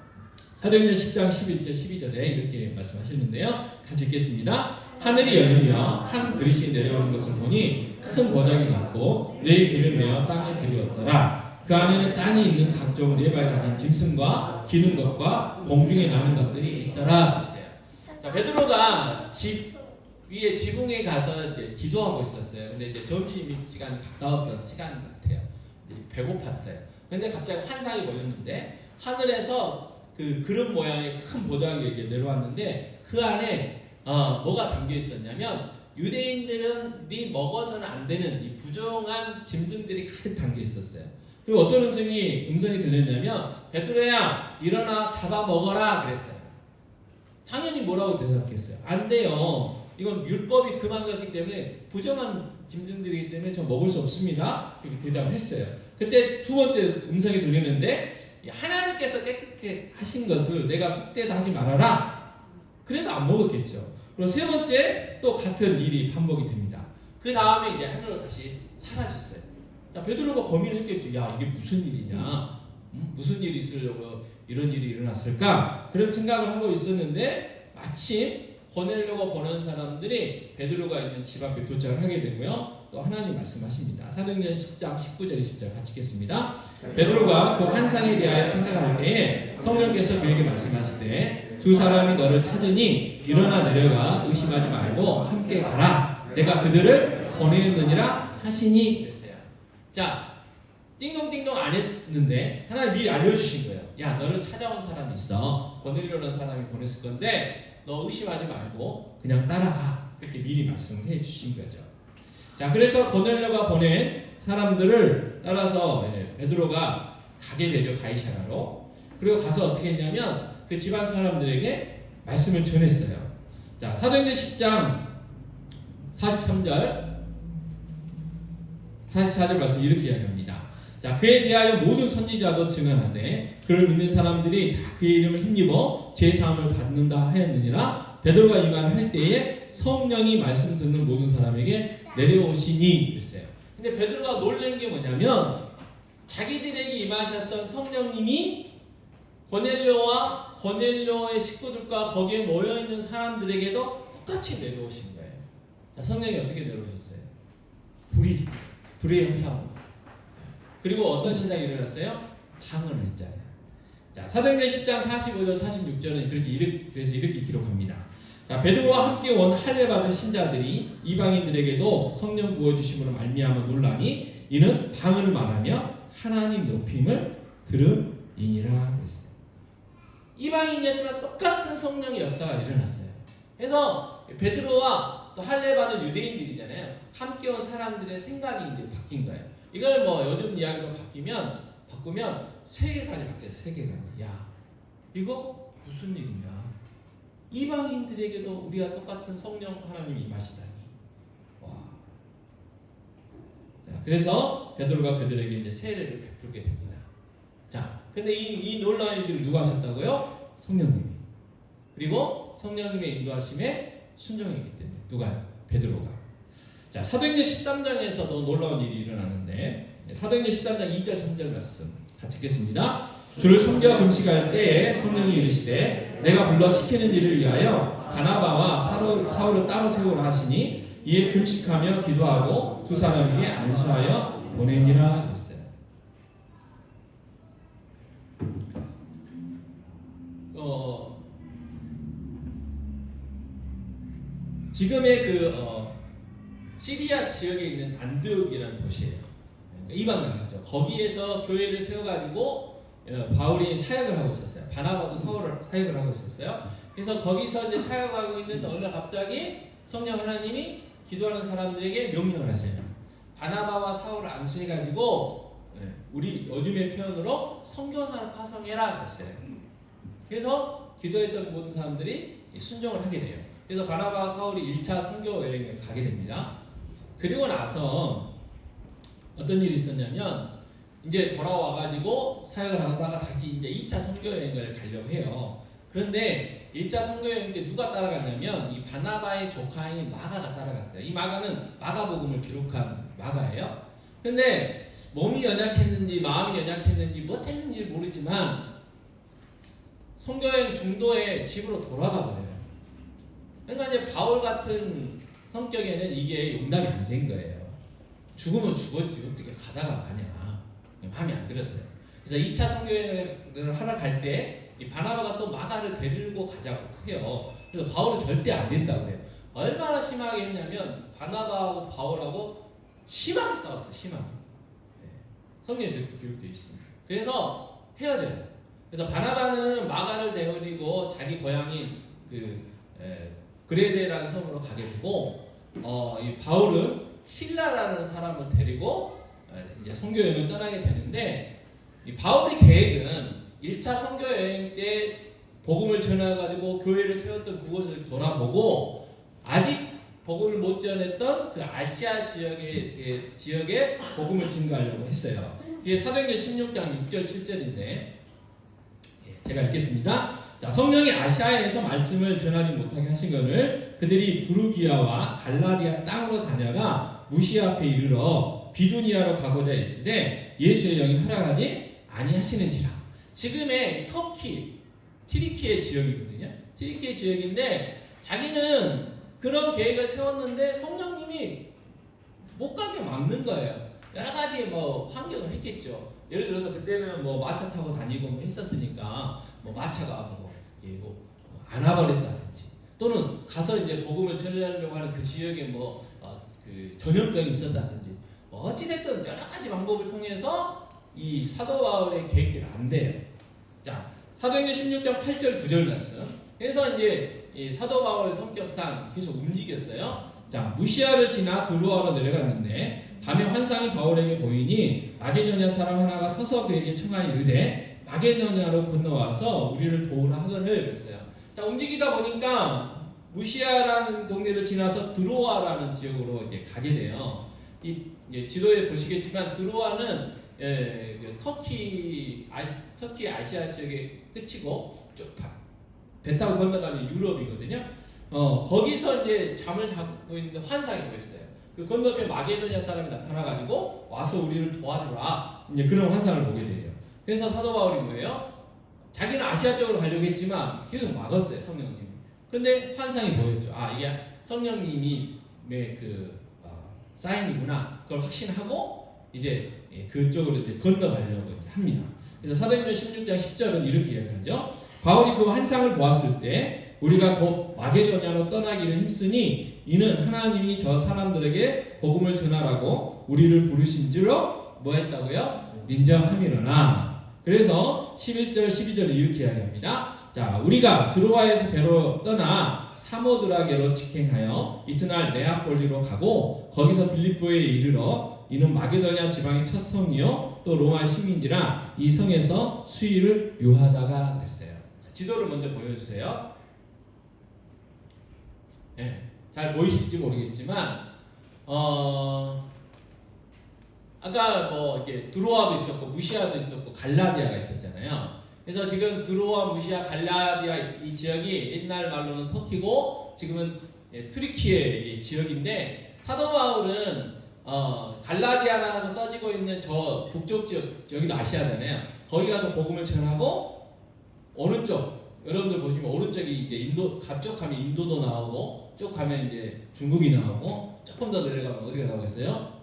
사도행전 10장 11절 12절에 이렇게 말씀하시는데요. 같이 읽겠습니다. 하늘이 열리며 한 그릇이 내려오는 것을 보니 큰 보자기 같고 네 개를 내어 땅에 들이었더라. 그 안에는 땅이 있는 각종 네 발 가진 짐승과 기는 것과 공중에 나는 것들이 있더라 했어요. 자, 베드로가 집 위에 지붕에 가서 이제 기도하고 있었어요. 근데 이제 점심 시간이 가까웠던 시간 같아요. 배고팠어요. 근데 갑자기 환상이 보였는데 하늘에서 그 그릇 모양의 큰 보자기가 이렇게 내려왔는데 그 안에 뭐가 담겨 있었냐면 유대인들이 먹어서는 안 되는 이 부정한 짐승들이 가득 담겨 있었어요. 그리고 어떤 음성이 들렸냐면 베드로야 일어나 잡아 먹어라 그랬어요. 당연히 뭐라고 대답했어요? 안 돼요. 이건 율법이 그만갔기 때문에 부정한 짐승들이기 때문에 저 먹을 수 없습니다. 이렇게 대답을 했어요. 그때 두 번째 음성이 들리는데 하나님께서 깨끗게 하신 것을 내가 속되다 하지 말아라. 그래도 안 먹었겠죠. 그리고 세 번째 또 같은 일이 반복이 됩니다. 그 다음에 이제 하늘로 다시 사라졌어요. 자, 베드로가 고민을 했겠죠. 야, 이게 무슨 일이냐? 무슨 일이 있으려고 이런 일이 일어났을까? 그런 생각을 하고 있었는데 마침 고넬료가 보는 사람들이 베드로가 있는 집 앞에 도착을 하게 되고요. 또 하나님 말씀하십니다. 사도행전 10장 19절 20절 같이 읽겠습니다. 베드로가 그 환상에 대하여 생각할 때에 성령께서 그에게 말씀하시되 두 사람이 너를 찾으니 일어나 내려가 의심하지 말고 함께 가라. 내가 그들을 보내느니라 하시니 그랬어요. 자, 띵동띵동 안 했는데 하나님 미리 알려주신 거예요. 야, 너를 찾아온 사람이 있어. 고넬료라는 사람이 보냈을 건데 너 의심하지 말고 그냥 따라가. 이렇게 미리 말씀을 해주신 거죠. 자, 그래서 고넬료가 보낸 사람들을 따라서 베드로가 가게 되죠. 가이사라로. 그리고 가서 어떻게 했냐면 그 집안 사람들에게 말씀을 전했어요. 자, 사도행전 10장 43절 44절 말씀 이렇게 이야기합니다. 자, 그에 대하여 모든 선지자도 증언하되 그를 믿는 사람들이 다 그의 이름을 힘입어 죄사함을 받는다 하였느니라. 베드로가 이 말을 할 때에 성령이 말씀 듣는 모든 사람에게 내려오시니 그랬어요. 근데 베드로가 놀란 게 뭐냐면 자기들에게 임하셨던 성령님이 고넬료와 고넬료의 식구들과 거기에 모여있는 사람들에게도 똑같이 내려오신 거예요. 자, 성령이 어떻게 내려오셨어요? 불의 형상으로. 그리고 어떤 현상이 일어났어요? 방언을 했잖아요. 자, 사도행전 10장 45절 46절은 그래서 이렇게 기록합니다. 자, 베드로와 함께 온 할례 받은 신자들이 이방인들에게도 성령 부어주심으로 말미암아 놀라니 이는 방언을 말하며 하나님 높임을 들음이니라 그랬어요. 이방인이었지만 똑같은 성령의 역사가 일어났어요. 그래서 베드로와 또 할례 받은 유대인들이잖아요. 함께 온 사람들의 생각이 이제 바뀐 거예요. 이걸 뭐 요즘 이야기로 바꾸면 세계관이 바뀌어요. 세계관이. 야, 이거 무슨 일이냐? 이방인들에게도 우리가 똑같은 성령 하나님이 임하시다니. 와. 자, 그래서 베드로가 그들에게 이제 세례를 베풀게 됩니다. 자, 근데 이 놀라운 일들을 누가 하셨다고요? 성령님이. 그리고 성령님의 인도하심에 순종했기 때문에 누가요? 베드로가. 자, 사도행전 13장에서도 놀라운 일이 일어나는데 사도행전 13장 2절 3절 말씀 같이 읽겠습니다. 주를 섬겨 금식할 때에 성령이 이르시되 내가 불러 시키는 일을 위하여 바나바와 사울을 따로 세우라 하시니 이에 금식하며 기도하고 두 사람에게 안수하여 보내니라 했어요. 지금의 시리아 지역에 있는 안디옥이라는 도시예요. 이방 나라죠. 거기에서 교회를 세워가지고 바울이 사역을 하고 있었어요. 바나바도 사역을 하고 있었어요. 그래서 거기서 이제 사역하고 있는 어느 날 갑자기 성령 하나님이 기도하는 사람들에게 명령을 하세요. 바나바와 사울을 안수해가지고 우리 요즘의 표현으로 선교사 파송해라 했어요. 그래서 기도했던 모든 사람들이 순종을 하게 돼요. 그래서 바나바와 사울이 1차 선교 여행을 가게 됩니다. 그리고 나서 어떤 일이 있었냐면 이제 돌아와가지고 사역을 하다가 다시 이제 2차 선교 여행을 가려고 해요. 그런데 1차 선교 여행 때 누가 따라갔냐면 이 바나바의 조카인 마가가 따라갔어요. 이 마가는 마가복음을 기록한 마가예요. 근데 몸이 연약했는지 마음이 연약했는지 뭐 때문인지 모르지만 선교여행 중도에 집으로 돌아가 버려요. 그러니까 이제 바울 같은 성격에는 이게 용납이 안 된 거예요. 죽으면 죽었지 어떻게 가다가 마냐. 마음에 안 들었어요. 그래서 2차 선교여행을 하러 갈 때 이 바나바가 또 마가를 데리고 가자고 해요. 그래서 바울은 절대 안 된다고 해요. 얼마나 심하게 했냐면 바나바하고 바울하고 심하게 싸웠어요. 심하게. 성경에 그렇게 기록되어 있습니다. 그래서 헤어져요. 그래서 바나바는 마가를 데리고 자기 고향인 그레데라는 섬으로 가게 되고 이 바울은 실라라는 사람을 데리고 이제 선교 여행을 떠나게 되는데 이 바울의 계획은 1차 선교 여행 때 복음을 전해가지고 교회를 세웠던 그곳을 돌아보고 아직 복음을 못 전했던 그 아시아 지역에 복음을 증거하려고 했어요. 그게 사도행전 16장 6절 7절인데 제가 읽겠습니다. 자, 성령이 아시아에서 말씀을 전하지 못하게 하신 것을 그들이 부르기아와 갈라디아 땅으로 다녀가 무시아 앞에 이르러 비두니아로 가고자 했으되 예수의 영이 허락하지 아니하시는지라. 지금의 터키, 튀르키예 지역이거든요. 튀르키예 지역인데 자기는 그런 계획을 세웠는데 성령님이 못 가게 막는 거예요. 여러 가지 환경을 했겠죠. 예를 들어서 그때는 마차 타고 다니고 했었으니까 마차가 안 와버렸다든지 또는 가서 이제 복음을 전하려고 하는 그 지역에 그 전염병이 있었다든지 어찌됐든 여러 가지 방법을 통해서 이 사도 바울의 계획대로 안 돼요. 자, 사도행전 16장 8절 9절 말씀. 그래서 이제 이 사도 바울 성격상 계속 움직였어요. 자, 무시아를 지나 두로아로 내려갔는데 밤에 환상이 바울에게 보이니 마게도냐 사람 하나가 서서 그에게 청하여 이르되 마게도냐로 건너와서 우리를 도우라 하거늘 그랬어요. 자, 움직이다 보니까 무시아라는 동네를 지나서 드로아라는 지역으로 이제 가게 돼요. 이 지도에 보시겠지만 드로아는 터키 아시아 지역의 끝이고 배 타고 건너가면 유럽이거든요. 거기서 이제 잠을 자고 있는데 환상이 보였어요. 그 건너편 마게도냐 사람이 나타나가지고 와서 우리를 도와주라. 이제 그런 환상을 보게 돼요. 그래서 사도 바울이 뭐예요? 자기는 아시아 쪽으로 가려고 했지만 계속 막았어요, 성령님이. 근데 환상이 보였죠. 아, 이게 성령님이 사인이구나. 그걸 확신하고 이제 그쪽으로 이제 건너가려고 합니다. 그래서 사도행전 16장 10절은 이렇게 이야기하죠. 바울이 그 환상을 보았을 때 우리가 곧 마게도냐로 떠나기를 힘쓰니 이는 하나님이 저 사람들에게 복음을 전하라고 우리를 부르신 줄로 뭐 했다고요? 인정함이로나. 그래서 11절 12절을 이렇게 이야기합니다. 자, 우리가 드로아에서 배로 떠나 사모드라게로 직행하여 이튿날 네아폴리로 가고 거기서 빌립보에 이르러 이는 마게도냐 지방의 첫 성이요 또 로마 시민지라 이 성에서 수일을 요하다가 됐어요. 자, 지도를 먼저 보여주세요. 네, 잘 보이실지 모르겠지만 아까 뭐 이렇게 드로아도 있었고 무시아도 있었고 갈라디아가 있었잖아요. 그래서 지금 드로아, 무시아, 갈라디아 이 지역이 옛날 말로는 터키고 지금은 튀르키예 지역인데 사도 바울은 갈라디아라고 써지고 있는 저 북쪽 지역, 여기도 아시아잖아요. 거기 가서 복음을 전하고 오른쪽, 여러분들 보시면 오른쪽이 이제 인도, 갑쪽 가면 인도도 나오고 쭉 가면 이제 중국이 나오고 조금 더 내려가면 어디가 나오겠어요?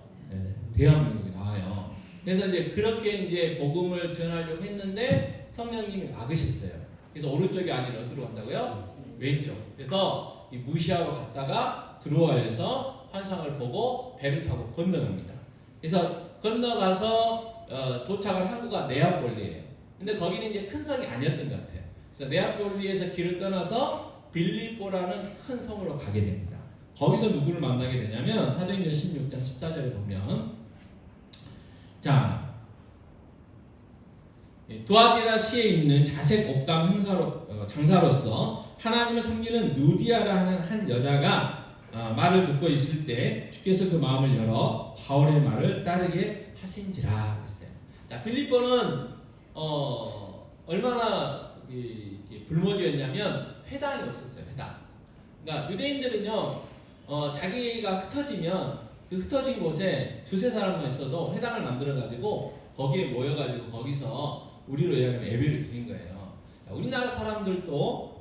대한민국이 나와요. 그래서 이제 그렇게 이제 복음을 전하려고 했는데 성령님이 막으셨어요. 그래서 오른쪽이 아니라 어디로 간다고요? 왼쪽. 그래서 이 무시하고 갔다가 드로아에서 환상을 보고 배를 타고 건너갑니다. 그래서 건너가서 도착을 한 곳가 네아폴리예요. 근데 거기는 이제 큰 성이 아니었던 것 같아요. 그래서 네아폴리에서 길을 떠나서 빌립보라는 큰 성으로 가게 됩니다. 거기서 누구를 만나게 되냐면 사도행전 16장 14절에 보면 자, 두아디라시에 있는 자색 옷감 장사로서 하나님을 섬기는 누디아라 하는 한 여자가 말을 듣고 있을 때 주께서 그 마음을 열어 바울의 말을 따르게 하신지라 했어요. 자, 빌립보는 얼마나 불모지였냐면 회당이 없었어요. 회당. 그러니까 유대인들은요 자기가 흩어지면 그 흩어진 곳에 두세 사람만 있어도 회당을 만들어 가지고 거기에 모여가지고 거기서 우리로 이야기하면 예배를 드린 거예요. 자, 우리나라 사람들도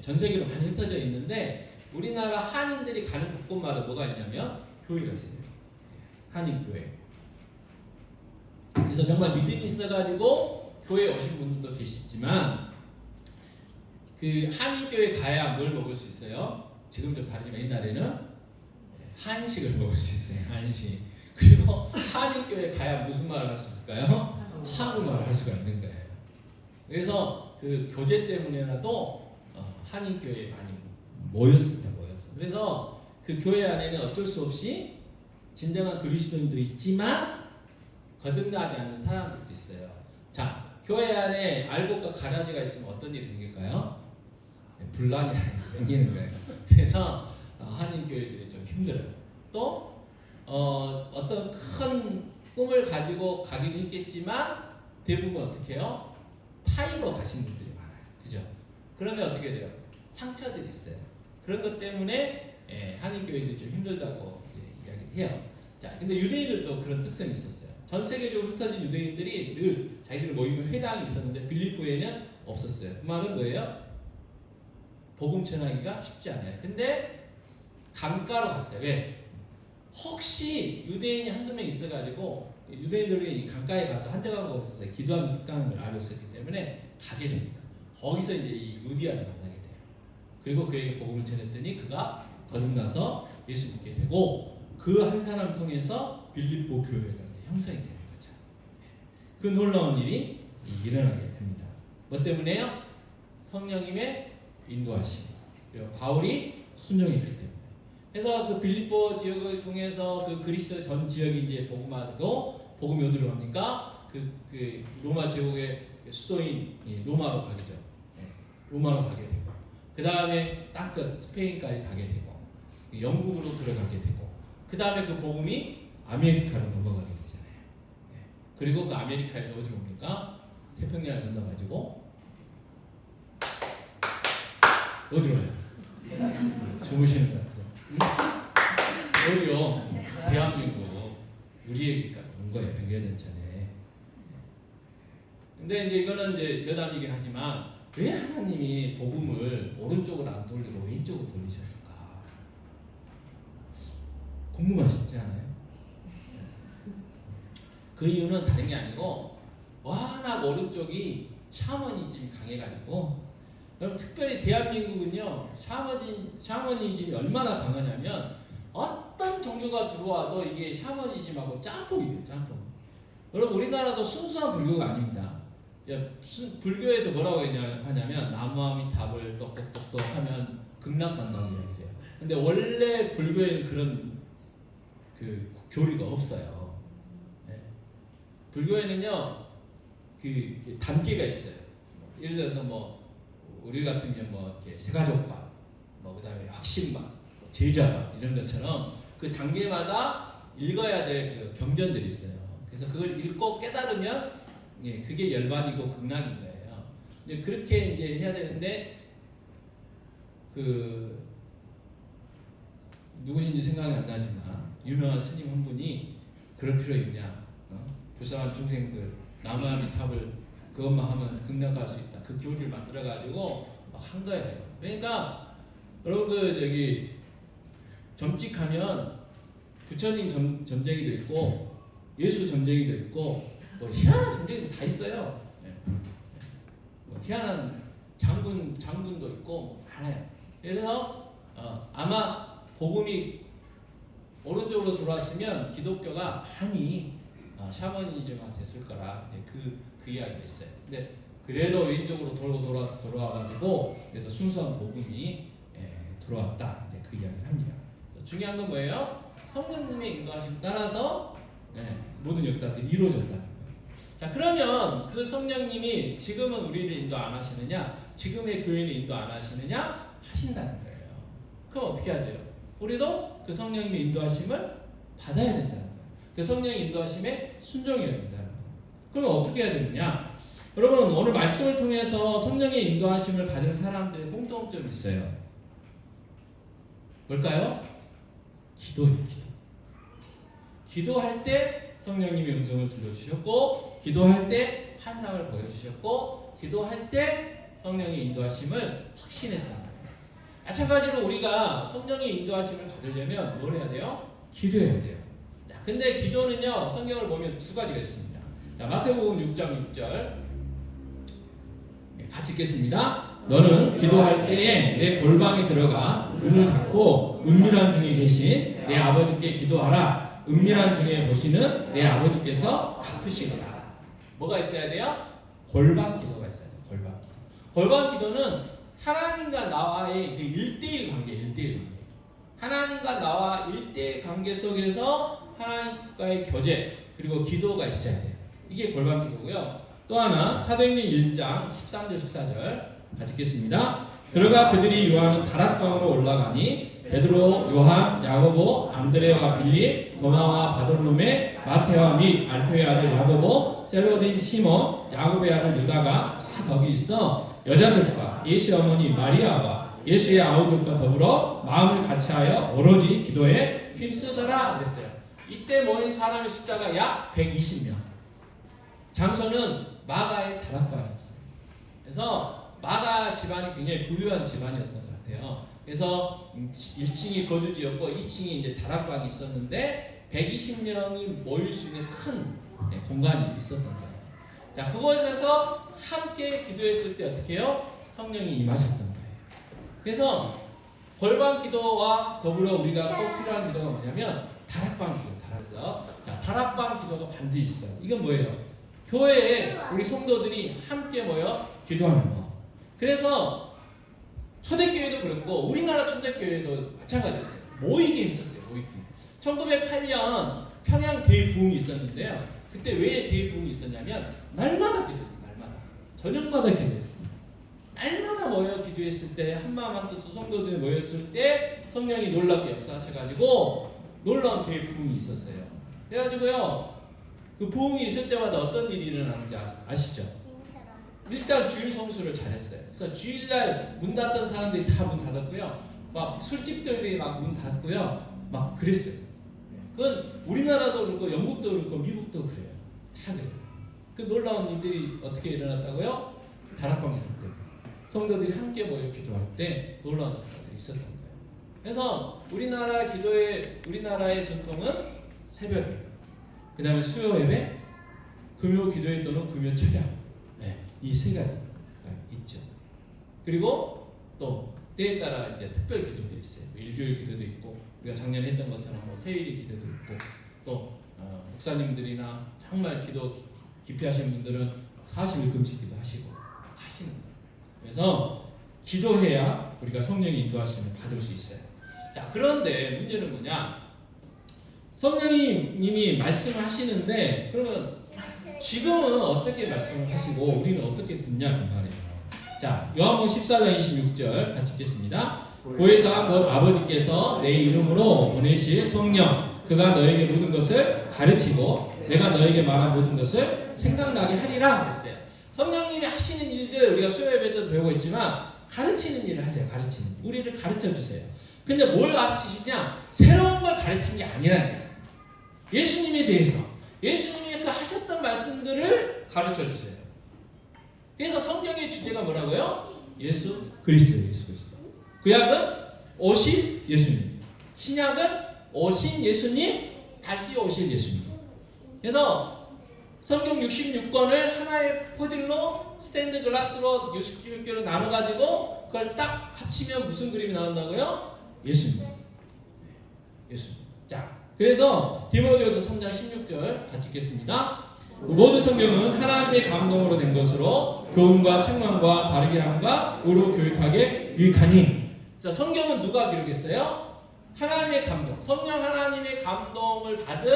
전 세계로 많이 흩어져 있는데 우리나라 한인들이 가는 곳곳마다 뭐가 있냐면 교회가 있어요. 한인교회. 그래서 정말 믿음이 있어가지고 교회에 오신 분들도 계시지만 그 한인교회 가야 뭘 먹을 수 있어요? 지금 좀 다르지만 옛날에는 한식을 먹을 수 있어요. 한식. 그리고 한인교회 가야 무슨 말을 할 수 있을까요? 한국말을 할 수가 있는 거예요. 그래서 그 교제 때문에라도 한인교회에 많이 모였어요. 그래서 그 교회 안에는 어쩔 수 없이 진정한 그리스도인도 있지만 거듭나지 않는 사람들도 있어요. 자, 교회 안에 알곡과 가라지가 있으면 어떤 일이 생길까요? 분란이라는 게 생기는 거예요. 그래서 한인교회들이 좀 힘들어요. 또 어떤 큰 꿈을 가지고 가기도 했겠지만 대부분 어떻게 해요? 타이로 가신 분들이 많아요. 그죠? 그러면 어떻게 돼요? 상처들이 있어요. 그런 것 때문에 한인교회들이 좀 힘들다고 이제 이야기를 해요. 자, 근데 유대인들도 그런 특성이 있었어요. 전 세계적으로 흩어진 유대인들이 늘 자기들 모이면 회당이 있었는데 빌립보에는 없었어요. 그 말은 뭐예요? 복음 전하기가 쉽지 않아요. 근데 강가로 갔어요. 왜? 혹시 유대인이 한두 명 있어가지고 유대인들이 강가에 가서 한적한 곳에서 기도하는 습관을 알고 있었기 때문에 가게 됩니다. 거기서 이제 이 루디아를 만나게 돼요. 그리고 그에게 복음을 전했더니 그가 거듭나서 예수 믿게 되고 그 한 사람을 통해서 빌립보 교회가 이제 형성이 되는 거죠. 그 놀라운 일이 일어나게 됩니다. 뭐 때문에요? 성령님의 인도하심. 그리고 바울이 순종했기 때문에. 그래서 그 빌립보 지역을 통해서 그 그리스 전 지역이 이제 복음화되고 복음이 어디로 갑니까? 그 로마 제국의 수도인 로마로 가겠죠. 로마로 가게 되고, 그 다음에 땅끝 스페인까지 가게 되고, 영국으로 들어가게 되고, 그 다음에 그 복음이 아메리카로 넘어가게 되잖아요. 그리고 그 아메리카에서 어디로 옵니까? 태평양을 건너가지고 어디로 와요? 주무시는 것 같아요. 어디요? 대한민국 우리 얘기까지 온 거예요. 100여 년 전에. 근데 이제 이거는 이제 여담이긴 하지만 왜 하나님이 복음을 오른쪽으로 안 돌리고 왼쪽으로 돌리셨을까? 궁금하시지 않아요? 그 이유는 다른 게 아니고 워낙 오른쪽이 샤머니즘이 강해가지고, 여러분 특별히 대한민국은요 샤머니즘이 얼마나 강하냐면 어떤 종교가 들어와도 이게 샤머니즘하고 짬뽕이에요. 짬뽕. 여러분 우리나라도 순수한 불교가 아닙니다. 불교에서 뭐라고 하냐면 나무아미탑을 똑똑똑똑 하면 극락 간다고 이야기해요. 근데 원래 불교에는 그런 그 교리가 없어요. 불교에는요 그 단계가 있어요. 예를 들어서 뭐 우리 같은 경우 뭐 이렇게 세가족반, 뭐 그다음에 확신반, 제자반 이런 것처럼 그 단계마다 읽어야 될 그 경전들이 있어요. 그래서 그걸 읽고 깨달으면 그게 열반이고 극락인 거예요. 이제 그렇게 이제 해야 되는데 그 누구신지 생각이 안 나지만 유명한 스님 한 분이 그럴 필요 있냐? 불쌍한 중생들 나무아미탑을 그것만 하면 극락 갈 수 있다. 그 교리를 만들어 가지고 막 한 거예요. 그러니까 여러분 그 저기 점찍하면 부처님 점쟁이도 있고 예수 점쟁이도 있고 뭐 희한한 점쟁이도 다 있어요. 뭐 희한한 장군도 있고 뭐 많아요. 그래서 아마 복음이 오른쪽으로 들어왔으면 기독교가 많이 샤머니즘화 됐을 거라 그 이야기가 있어요. 근데 그래도 왼쪽으로 돌아와가지고 그래도 순수한 복음이 들어왔다. 그 이야기를 합니다. 중요한 건 뭐예요? 성령님의 인도하심 따라서 모든 역사들이 이루어졌다는 거예요. 자, 그러면 그 성령님이 지금은 우리를 인도 안 하시느냐? 지금의 교회를 인도 안 하시느냐? 하신다는 거예요. 그럼 어떻게 해야 돼요? 우리도 그 성령님의 인도하심을 받아야 된다는 거예요. 그 성령의 인도하심에 순종해야 된다는 거예요. 그러면 어떻게 해야 되느냐? 여러분 오늘 말씀을 통해서 성령의 인도하심을 받은 사람들의 공통점이 있어요. 뭘까요? 기도예요. 기도할 때 성령님이 음성을 들려주셨고, 기도할 때 환상을 보여주셨고, 기도할 때 성령의 인도하심을 확신했다는 거예요. 마찬가지로 우리가 성령의 인도하심을 받으려면 뭘 해야 돼요? 기도해야 돼요. 자, 근데 기도는요 성경을 보면 두 가지가 있습니다. 자, 마태복음 6장 6절 같이 읽겠습니다. 너는 기도할 때에 내 골방에 들어가 문을 닫고 은밀한 중에 계신 내 아버지께 기도하라. 은밀한 중에 보시는 내 아버지께서 갚으시리라. 뭐가 있어야 돼요? 골방 기도가 있어야 돼요. 골방 기도. 골방 기도는 하나님과 나와의 그 1대1 관계, 1대1 관계. 하나님과 나와 1대1 관계 속에서 하나님과의 교제 그리고 기도가 있어야 돼요. 이게 골방 기도고요. 또 하나 사도행전 1장 13절 14절 같이 읽겠습니다. 들어가 그들이 요하는 다락방으로 올라가니 베드로, 요한, 야고보, 안드레와 빌립, 도마와 바돌로메, 마테와 및 알페의 아들 야고보, 셀로딘 시몬, 야고보의 아들 유다가 다 거기 있어 여자들과 예수의 어머니 마리아와 예수의 아우들과 더불어 마음을 같이하여 오로지 기도에 힘쓰더라 그랬어요. 이때 모인 사람의 숫자가 약 120명. 장소는 마가의 다락방이었어요. 그래서 마가 집안이 굉장히 부유한 집안이었던 것 같아요. 그래서 1층이 거주지였고 2층이 이제 다락방이 있었는데 120명이 모일 수 있는 큰 공간이 있었던 거예요. 자, 그곳에서 함께 기도했을 때 어떻게 해요? 성령이 임하셨던 거예요. 그래서 골방 기도와 더불어 우리가 꼭 필요한 기도가 뭐냐면 다락방 기도, 자, 다락방 기도가 반드시 있어요. 이건 뭐예요? 교회에 우리 성도들이 함께 모여 기도하는 거. 그래서 초대교회도 그렇고 우리나라 초대교회도 마찬가지였어요. 모이게 했었어요. 모이게. 1908년 평양 대부흥이 있었는데요. 그때 왜 대부흥이 있었냐면 날마다 기도했어요. 날마다. 저녁마다 기도했습니다. 날마다 모여 기도했을 때 한마음 한뜻 성도들이 모였을 때 성령이 놀랍게 역사하셔가지고 놀라운 대부흥이 있었어요. 그래가지고요 그 부흥이 있을 때마다 어떤 일이 일어나는지 아시죠? 일단 주일 성수를 잘했어요. 그래서 주일날 문 닫던 사람들이 다 문 닫았고요. 막 술집들이 막 문 닫고요. 막 그랬어요. 그건 우리나라도 그렇고 영국도 그렇고 미국도 그래요. 다 그래요. 그 놀라운 일들이 어떻게 일어났다고요? 다락방 기도 때 성도들이 함께 모여 기도할 때 놀라운 역사들이 있었던 거예요. 그래서 우리나라의 전통은 새벽에, 그 다음에 수요 예배, 금요 기도회 또는 금요 철야, 이 세 가지가 있죠. 그리고 또 때에 따라 이제 특별 기도들이 있어요. 일주일 기도도 있고 우리가 작년에 했던 것처럼 뭐 세일이 기도도 있고 또 목사님들이나 정말 기도 깊이 하시는 분들은 40일금씩 기도하시고 하시는 거예요. 그래서 기도해야 우리가 성령의 인도하심을 받을 수 있어요. 자, 그런데 문제는 뭐냐? 성령님이 말씀을 하시는데 그러면 지금은 어떻게 말씀을 하시고 우리는 어떻게 듣냐 그 말이에요. 자, 요한복음 14장 26절 같이 읽겠습니다. 보혜사 곧 아버지께서 내 이름으로 보내실 성령 그가 너에게 모든 것을 가르치고 내가 너에게 말한 모든 것을 생각나게 하리라 그랬어요. 성령님이 하시는 일들 우리가 수요 예배 때도 배우고 있지만 가르치는 일을 하세요. 가르치는 일. 우리를 가르쳐 주세요. 근데 뭘 가르치시냐? 새로운 걸 가르치는 게 아니라는 거예요. 예수님에 대해서 예수님이 그 하셨던 말씀들을 가르쳐 주세요. 그래서 성경의 주제가 뭐라고요? 예수 그리스도예요. 예수 그리스도. 구약은 오실 예수님, 신약은 오신 예수님, 다시 오실 예수님. 그래서 성경 66권을 하나의 퍼즐로 스탠드 글라스로 66개로 나눠가지고 그걸 딱 합치면 무슨 그림이 나온다고요? 예수님. 예수님. 자, 그래서 디모데후서 3장 16절 같이 읽겠습니다. 모든 성경은 하나님의 감동으로 된 것으로 교훈과 책망과 바르게 함과 의로 교육하게 유익하니. 자, 성경은 누가 기록했어요? 하나님의 감동. 성령 하나님의 감동을 받은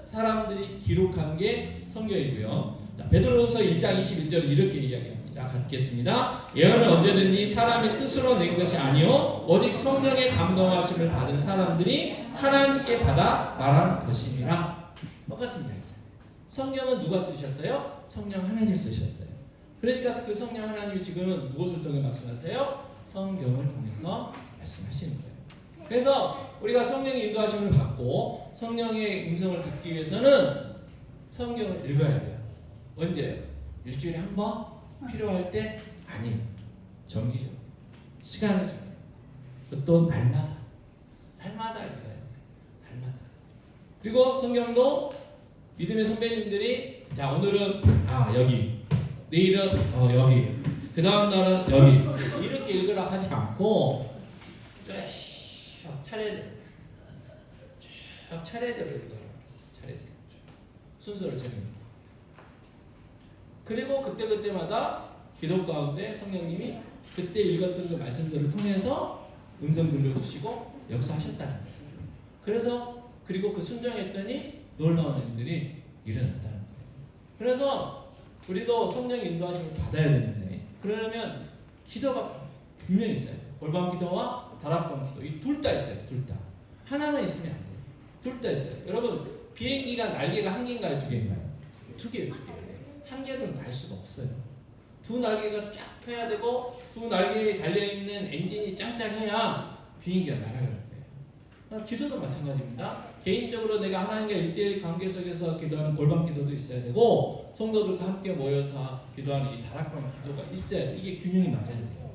사람들이 기록한 게 성경이고요. 자, 베드로후서 1장 21절은 이렇게 이야기합니다. 갖겠습니다. 예언은 언제든지 사람의 뜻으로 낸 것이 아니요 오직 성령의 감동하심을 받은 사람들이 하나님께 받아 말한 것이니라. 똑같은 이야기죠. 성경은 누가 쓰셨어요? 성령 하나님이 쓰셨어요. 그러니까 그 성령 하나님이 지금은 무엇을 통해 말씀하세요? 성경을 통해서 말씀하시는 거예요. 그래서 우리가 성령의 인도하심을 받고 성령의 음성을 듣기 위해서는 성경을 읽어야 돼요. 언제요? 일주일에 한 번? 필요할 때? 아니요. 정기적으로. 시간을 정해요. 또 날마다. 날마다 읽어야 돼요. 날마다. 그리고 성경도 믿음의 선배님들이 자 오늘은 여기 내일은 여기 그 다음 날은 여기 이렇게 읽으라 하지 않고 쭉 차례대로 읽으라 차례대로 순서를 정해요. 그리고 그때마다 기도 가운데 성령님이 그때 읽었던 그 말씀들을 통해서 음성 들려주시고 역사하셨다는 거예요. 그래서 그리고 그 순종했더니 놀라운 일들이 일어났다는 거예요. 그래서 우리도 성령의 인도하심을 받아야 되는데 그러려면 기도가 분명히 있어요. 골방 기도와 다락방 기도 이 둘 다 있어요. 둘 다. 하나만 있으면 안 돼요. 둘 다 있어요. 여러분 비행기가 날개가 한 개인가요? 두 개인가요? 두 개예요. 두 개. 한 개로 날 수가 없어요. 두 날개가 쫙 펴야 되고 두 날개에 달려있는 엔진이 짱짱해야 비행기가 날아갈 거예요. 기도도 마찬가지입니다. 개인적으로 내가 하나님과 1대1 관계 속에서 기도하는 골방 기도도 있어야 되고 성도들과 함께 모여서 기도하는 이 다락방 기도가 있어야 돼요. 이게 균형이 맞아야 돼요.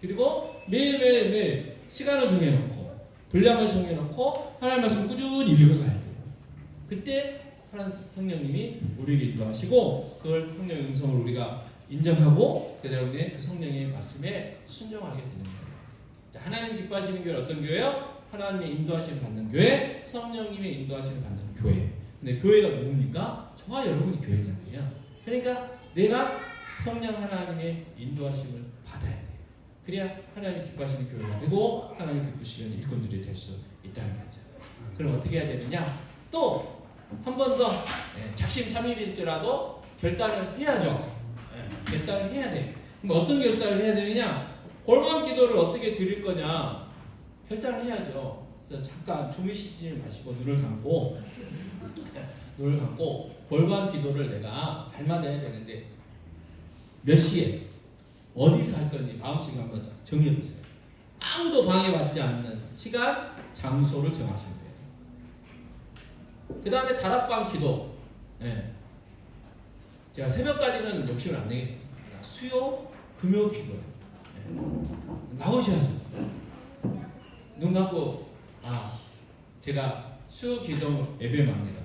그리고 매일 시간을 정해놓고 분량을 정해놓고 하나님 말씀 꾸준히 읽어가야 돼요. 그때 하나님 성령님이 우리를 인도하시고 그걸 성령의 음성을 우리가 인정하고 그 다음에 그 성령의 말씀에 순종하게 되는 거예요. 자, 하나님 기뻐하시는 교회는 어떤 교회요? 하나님의 인도하심을 받는 교회, 성령님의 인도하심을 받는 교회. 근데 교회가 누굽니까? 저와 여러분이 교회잖아요. 그러니까 내가 성령 하나님의 인도하심을 받아야 돼요. 그래야 하나님이 기뻐하시는 교회가 되고 하나님 기쁘시는 일꾼들이 될 수 있다는 거죠. 그럼 어떻게 해야 되느냐? 또 한 번 더 작심삼일일지라도 결단을 해야죠. 결단을 해야 돼. 그럼 어떤 결단을 해야 되느냐? 골방 기도를 어떻게 드릴 거냐? 결단을 해야죠. 그래서 잠깐 주무시지 마시고 눈을 감고 골방 기도를 내가 날마다 해야 되는데 몇 시에 어디서 할 건지 마음속에 한번 정해보세요. 아무도 방해받지 않는 시간, 장소를 정하시면 돼요. 그 다음에 다락방 기도. 제가 새벽까지는 욕심을 안 내겠습니다. 수요, 금요 기도예요. 나오셔야죠. 눈 감고 제가 수요 기도 예배만이라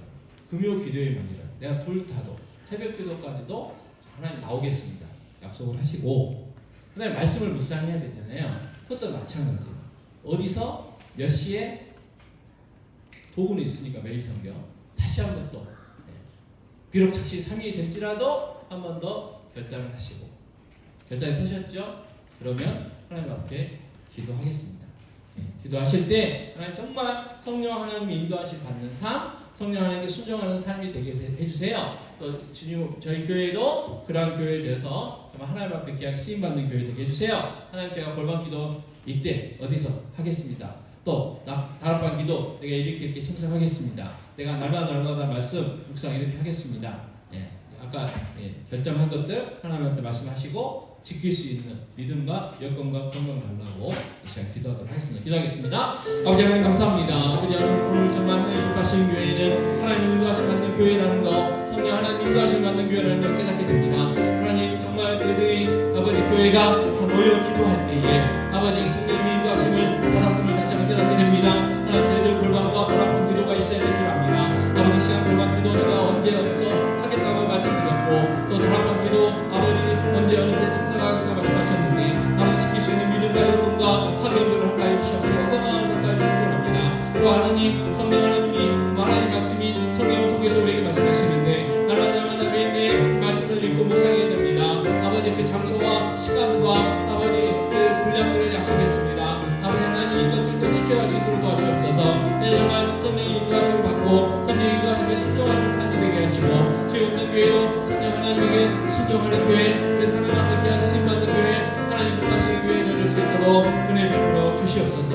금요 기도회만이라 내가 둘 다도 새벽 기도까지도 하나님 나오겠습니다. 약속을 하시고 그 다음에 말씀을 묵상해야 되잖아요. 그것도 마찬가지예요. 어디서 몇 시에 도구는 있으니까 매일 성경 다시 한번 또 비록 작시 3일이 될지라도 한 번 더 결단을 하시고 결단이 서셨죠? 그러면 하나님 앞에 기도하겠습니다. 기도하실 때 하나님 정말 성령 하나님의 인도하심 받는 삶, 성령 하나님께 순종하는 삶이 되게 해주세요. 또 주님 저희 교회도 그러한 교회에 대해서 정말 하나님 앞에 귀하게 쓰임 받는 교회 되게 해주세요. 하나님 제가 골방 기도 이때 어디서 하겠습니다. 또 다락방 기도 내가 이렇게 청소하겠습니다. 내가 날마다 말씀 묵상 이렇게 하겠습니다. 아까 결정한 것들 하나님한테 말씀하시고 지킬 수 있는 믿음과 여건과 건강을 달라고 이 시간 기도하도록 하겠습니다. 기도하겠습니다. 아버지 하나님 감사합니다. 아버지 오늘 정말 하나님 기뻐하시는 교회는 하나님 인도하심 받는 교회라는 거, 성령 하나님 인도하심 받는 교회라는 걸 깨닫게 됩니다. 하나님 정말 그들이 아버지 교회가 모여 기도할 때에 아버지 성령님의 인도하심을 받았음을 다시 한번 깨닫게 됩니다. 하나님 저희들 골방과 다락방 기도가 있어야 될 줄 압니다. 아버지 시간 골방 기도 내가 언제 어디서 하겠다고 말씀드렸고 또 다락방 기도 아버지 언제 어느 때 참석하겠다고 말씀하셨는데 아버지 지킬 수 있는 믿음과 여건과 환경들을 허락하여 주시옵소서. 건강을 허락하여 주시기 원합니다. 또 하나님 성령 하나님 말씀이 성경을 통해서 우리에게 말씀하시는데 날마다 매일매일 말씀을 읽고 묵상해야 됩니다. 아버지 그 장소와 시간과 아버지 그 분량들을 약속했습니다. 아버지 하나님 이것들도 지켜갈 수 있도록 도와주옵소서. 정말 성령의 인도하심을 받고 성령의 인도하심에 순종하는 삶이 되게 하시고 죄 없는 교회로 성령 하나님에게 순종하는 교회, 그래서 하나님 앞에 귀하게 쓰임받는 교회, 하나님 기뻐하시는 교회에 되어줄 수 있도록 은혜 베풀어 주시옵소서.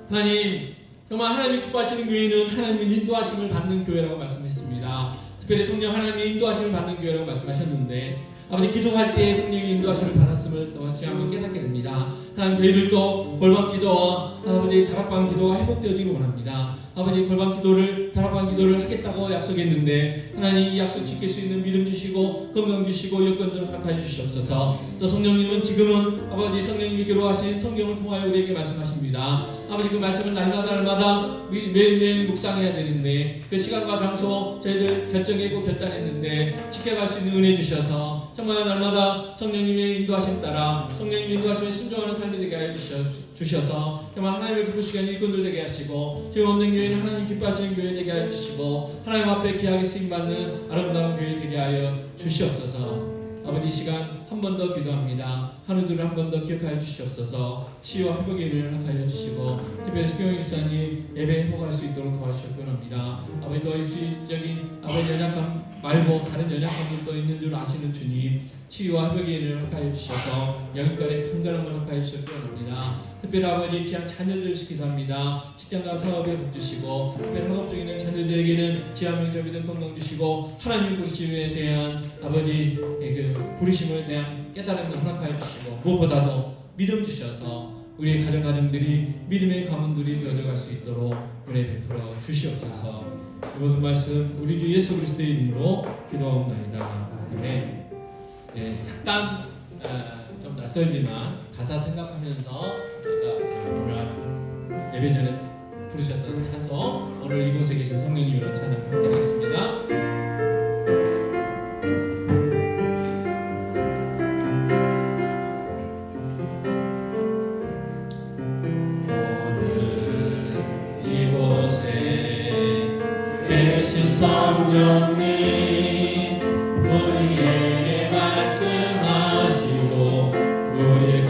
하나님 정말 하나님이 기뻐하시는 교회는 하나님의 인도하심을 받는 교회라고 말씀했습니다. 특별히 성령 하나님의 인도하심을 받는 교회라고 말씀하셨는데 아버지 기도할 때에 성령의 인도하심을 받았음을 또 다시 한번 깨닫게 됩니다. 하나님 저희들도 골방 기도와 아버지 다락방 기도가 회복되어지길 원합니다. 아버지 골방 기도를 다락방 기도를 하겠다고 약속했는데 하나님 이 약속 지킬 수 있는 믿음 주시고 건강 주시고 여건들을 허락하여 주시옵소서. 또 성령님은 지금은 아버지 성령님이 기록하신 성경을 통하여 우리에게 말씀하십니다. 아버지 그 말씀을 날마다 매일매일 묵상해야 되는데 그 시간과 장소 저희들 결정했고 결단했는데 지켜갈 수 있는 은혜 주셔서 정말 날마다 성령님의 인도하심 따라 성령님의 인도하심에 순종하는 삶이 되게 하여 주셔서 정말 하나님의 기쁘시게 일꾼들 되게 하시고 죄 없는 교회는 하나님 기뻐하시는 교회 되게 하여 주시고 하나님 앞에 귀하게 쓰임받는 아름다운 교회 되게 하여 주시옵소서. 아버지 이 시간 한 번 더 기도합니다. 하루들을 한 번 더 기억하여 주시옵소서. 치유와 회복의 은혜를 허락하여 주시고 특별히 수경희 집사님 예배 회복할 수 있도록 도와주시기 원합니다. 아버지 또 육신적인 아버지 연약함 말고 다른 연약함도 있는 줄 아시는 주님 치유와 회복의 은혜를 허락하여 주셔서 영육간의 건강함을 허락하여 주시기 원합니다. 특별히 아버지 귀한 자녀들 기도합니다. 직장과 사업에 복 주시고 특별히 학업 중에 있는 자녀들에게는 지하명절이든 건강 주시고 하나님 부르심에 대한 아버지 그 부르심에 대한 깨달음을 허락하여 주시고 무엇보다도 믿음 주셔서 우리의 가정들이 믿음의 가문들이 되어갈 수 있도록 은혜 베풀어 주시옵소서. 이 모든 말씀 우리 주 예수 그리스도의 이름으로 기도하옵나이다. 아멘. 약간 좀 낯설지만 가사 생각하면서 오늘 예배 전에 부르셨던 찬송 오늘 이곳에 계신 성령님으로 찬양 함께 하겠습니다. 오늘 이곳에 계신 성령님 우리에게 말씀하시고 우리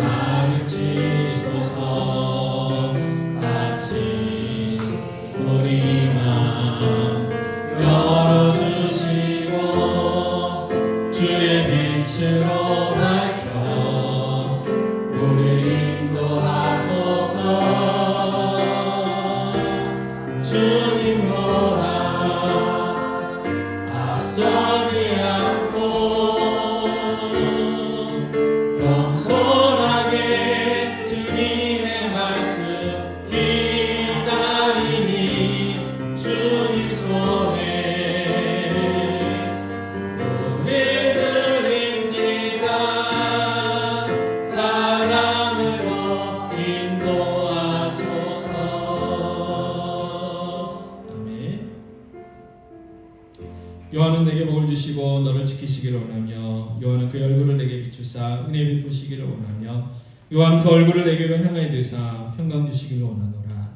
여호와는 내게 복을 주시고 너를 지키시기를 원하며 여호와는 그의 얼굴을 내게 비추사 은혜 베푸시기를 원하며 여호와는 그 얼굴을 내게로 향하여 드사 평강 주시기를 원하노라.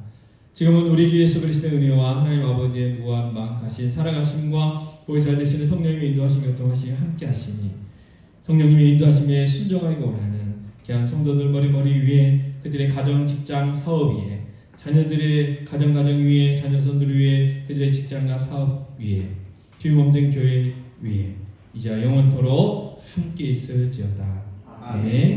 지금은 우리 주 예수 그리스도의 은혜와 하나님 아버지의 무한 마음하신 사랑하심과 보혜사 되시는 성령님의 인도하심 교통하심이 함께 하시니 성령님의 인도하심에 순종하기 원하는 귀한 성도들 머리 위에 그들의 가정, 직장, 사업 위에 자녀들의 가정 위에 자녀손들 위에 그들의 직장과 사업 위에 주님 몸된 교회 위에 이제 영원토록 함께 있을지어다. 아멘.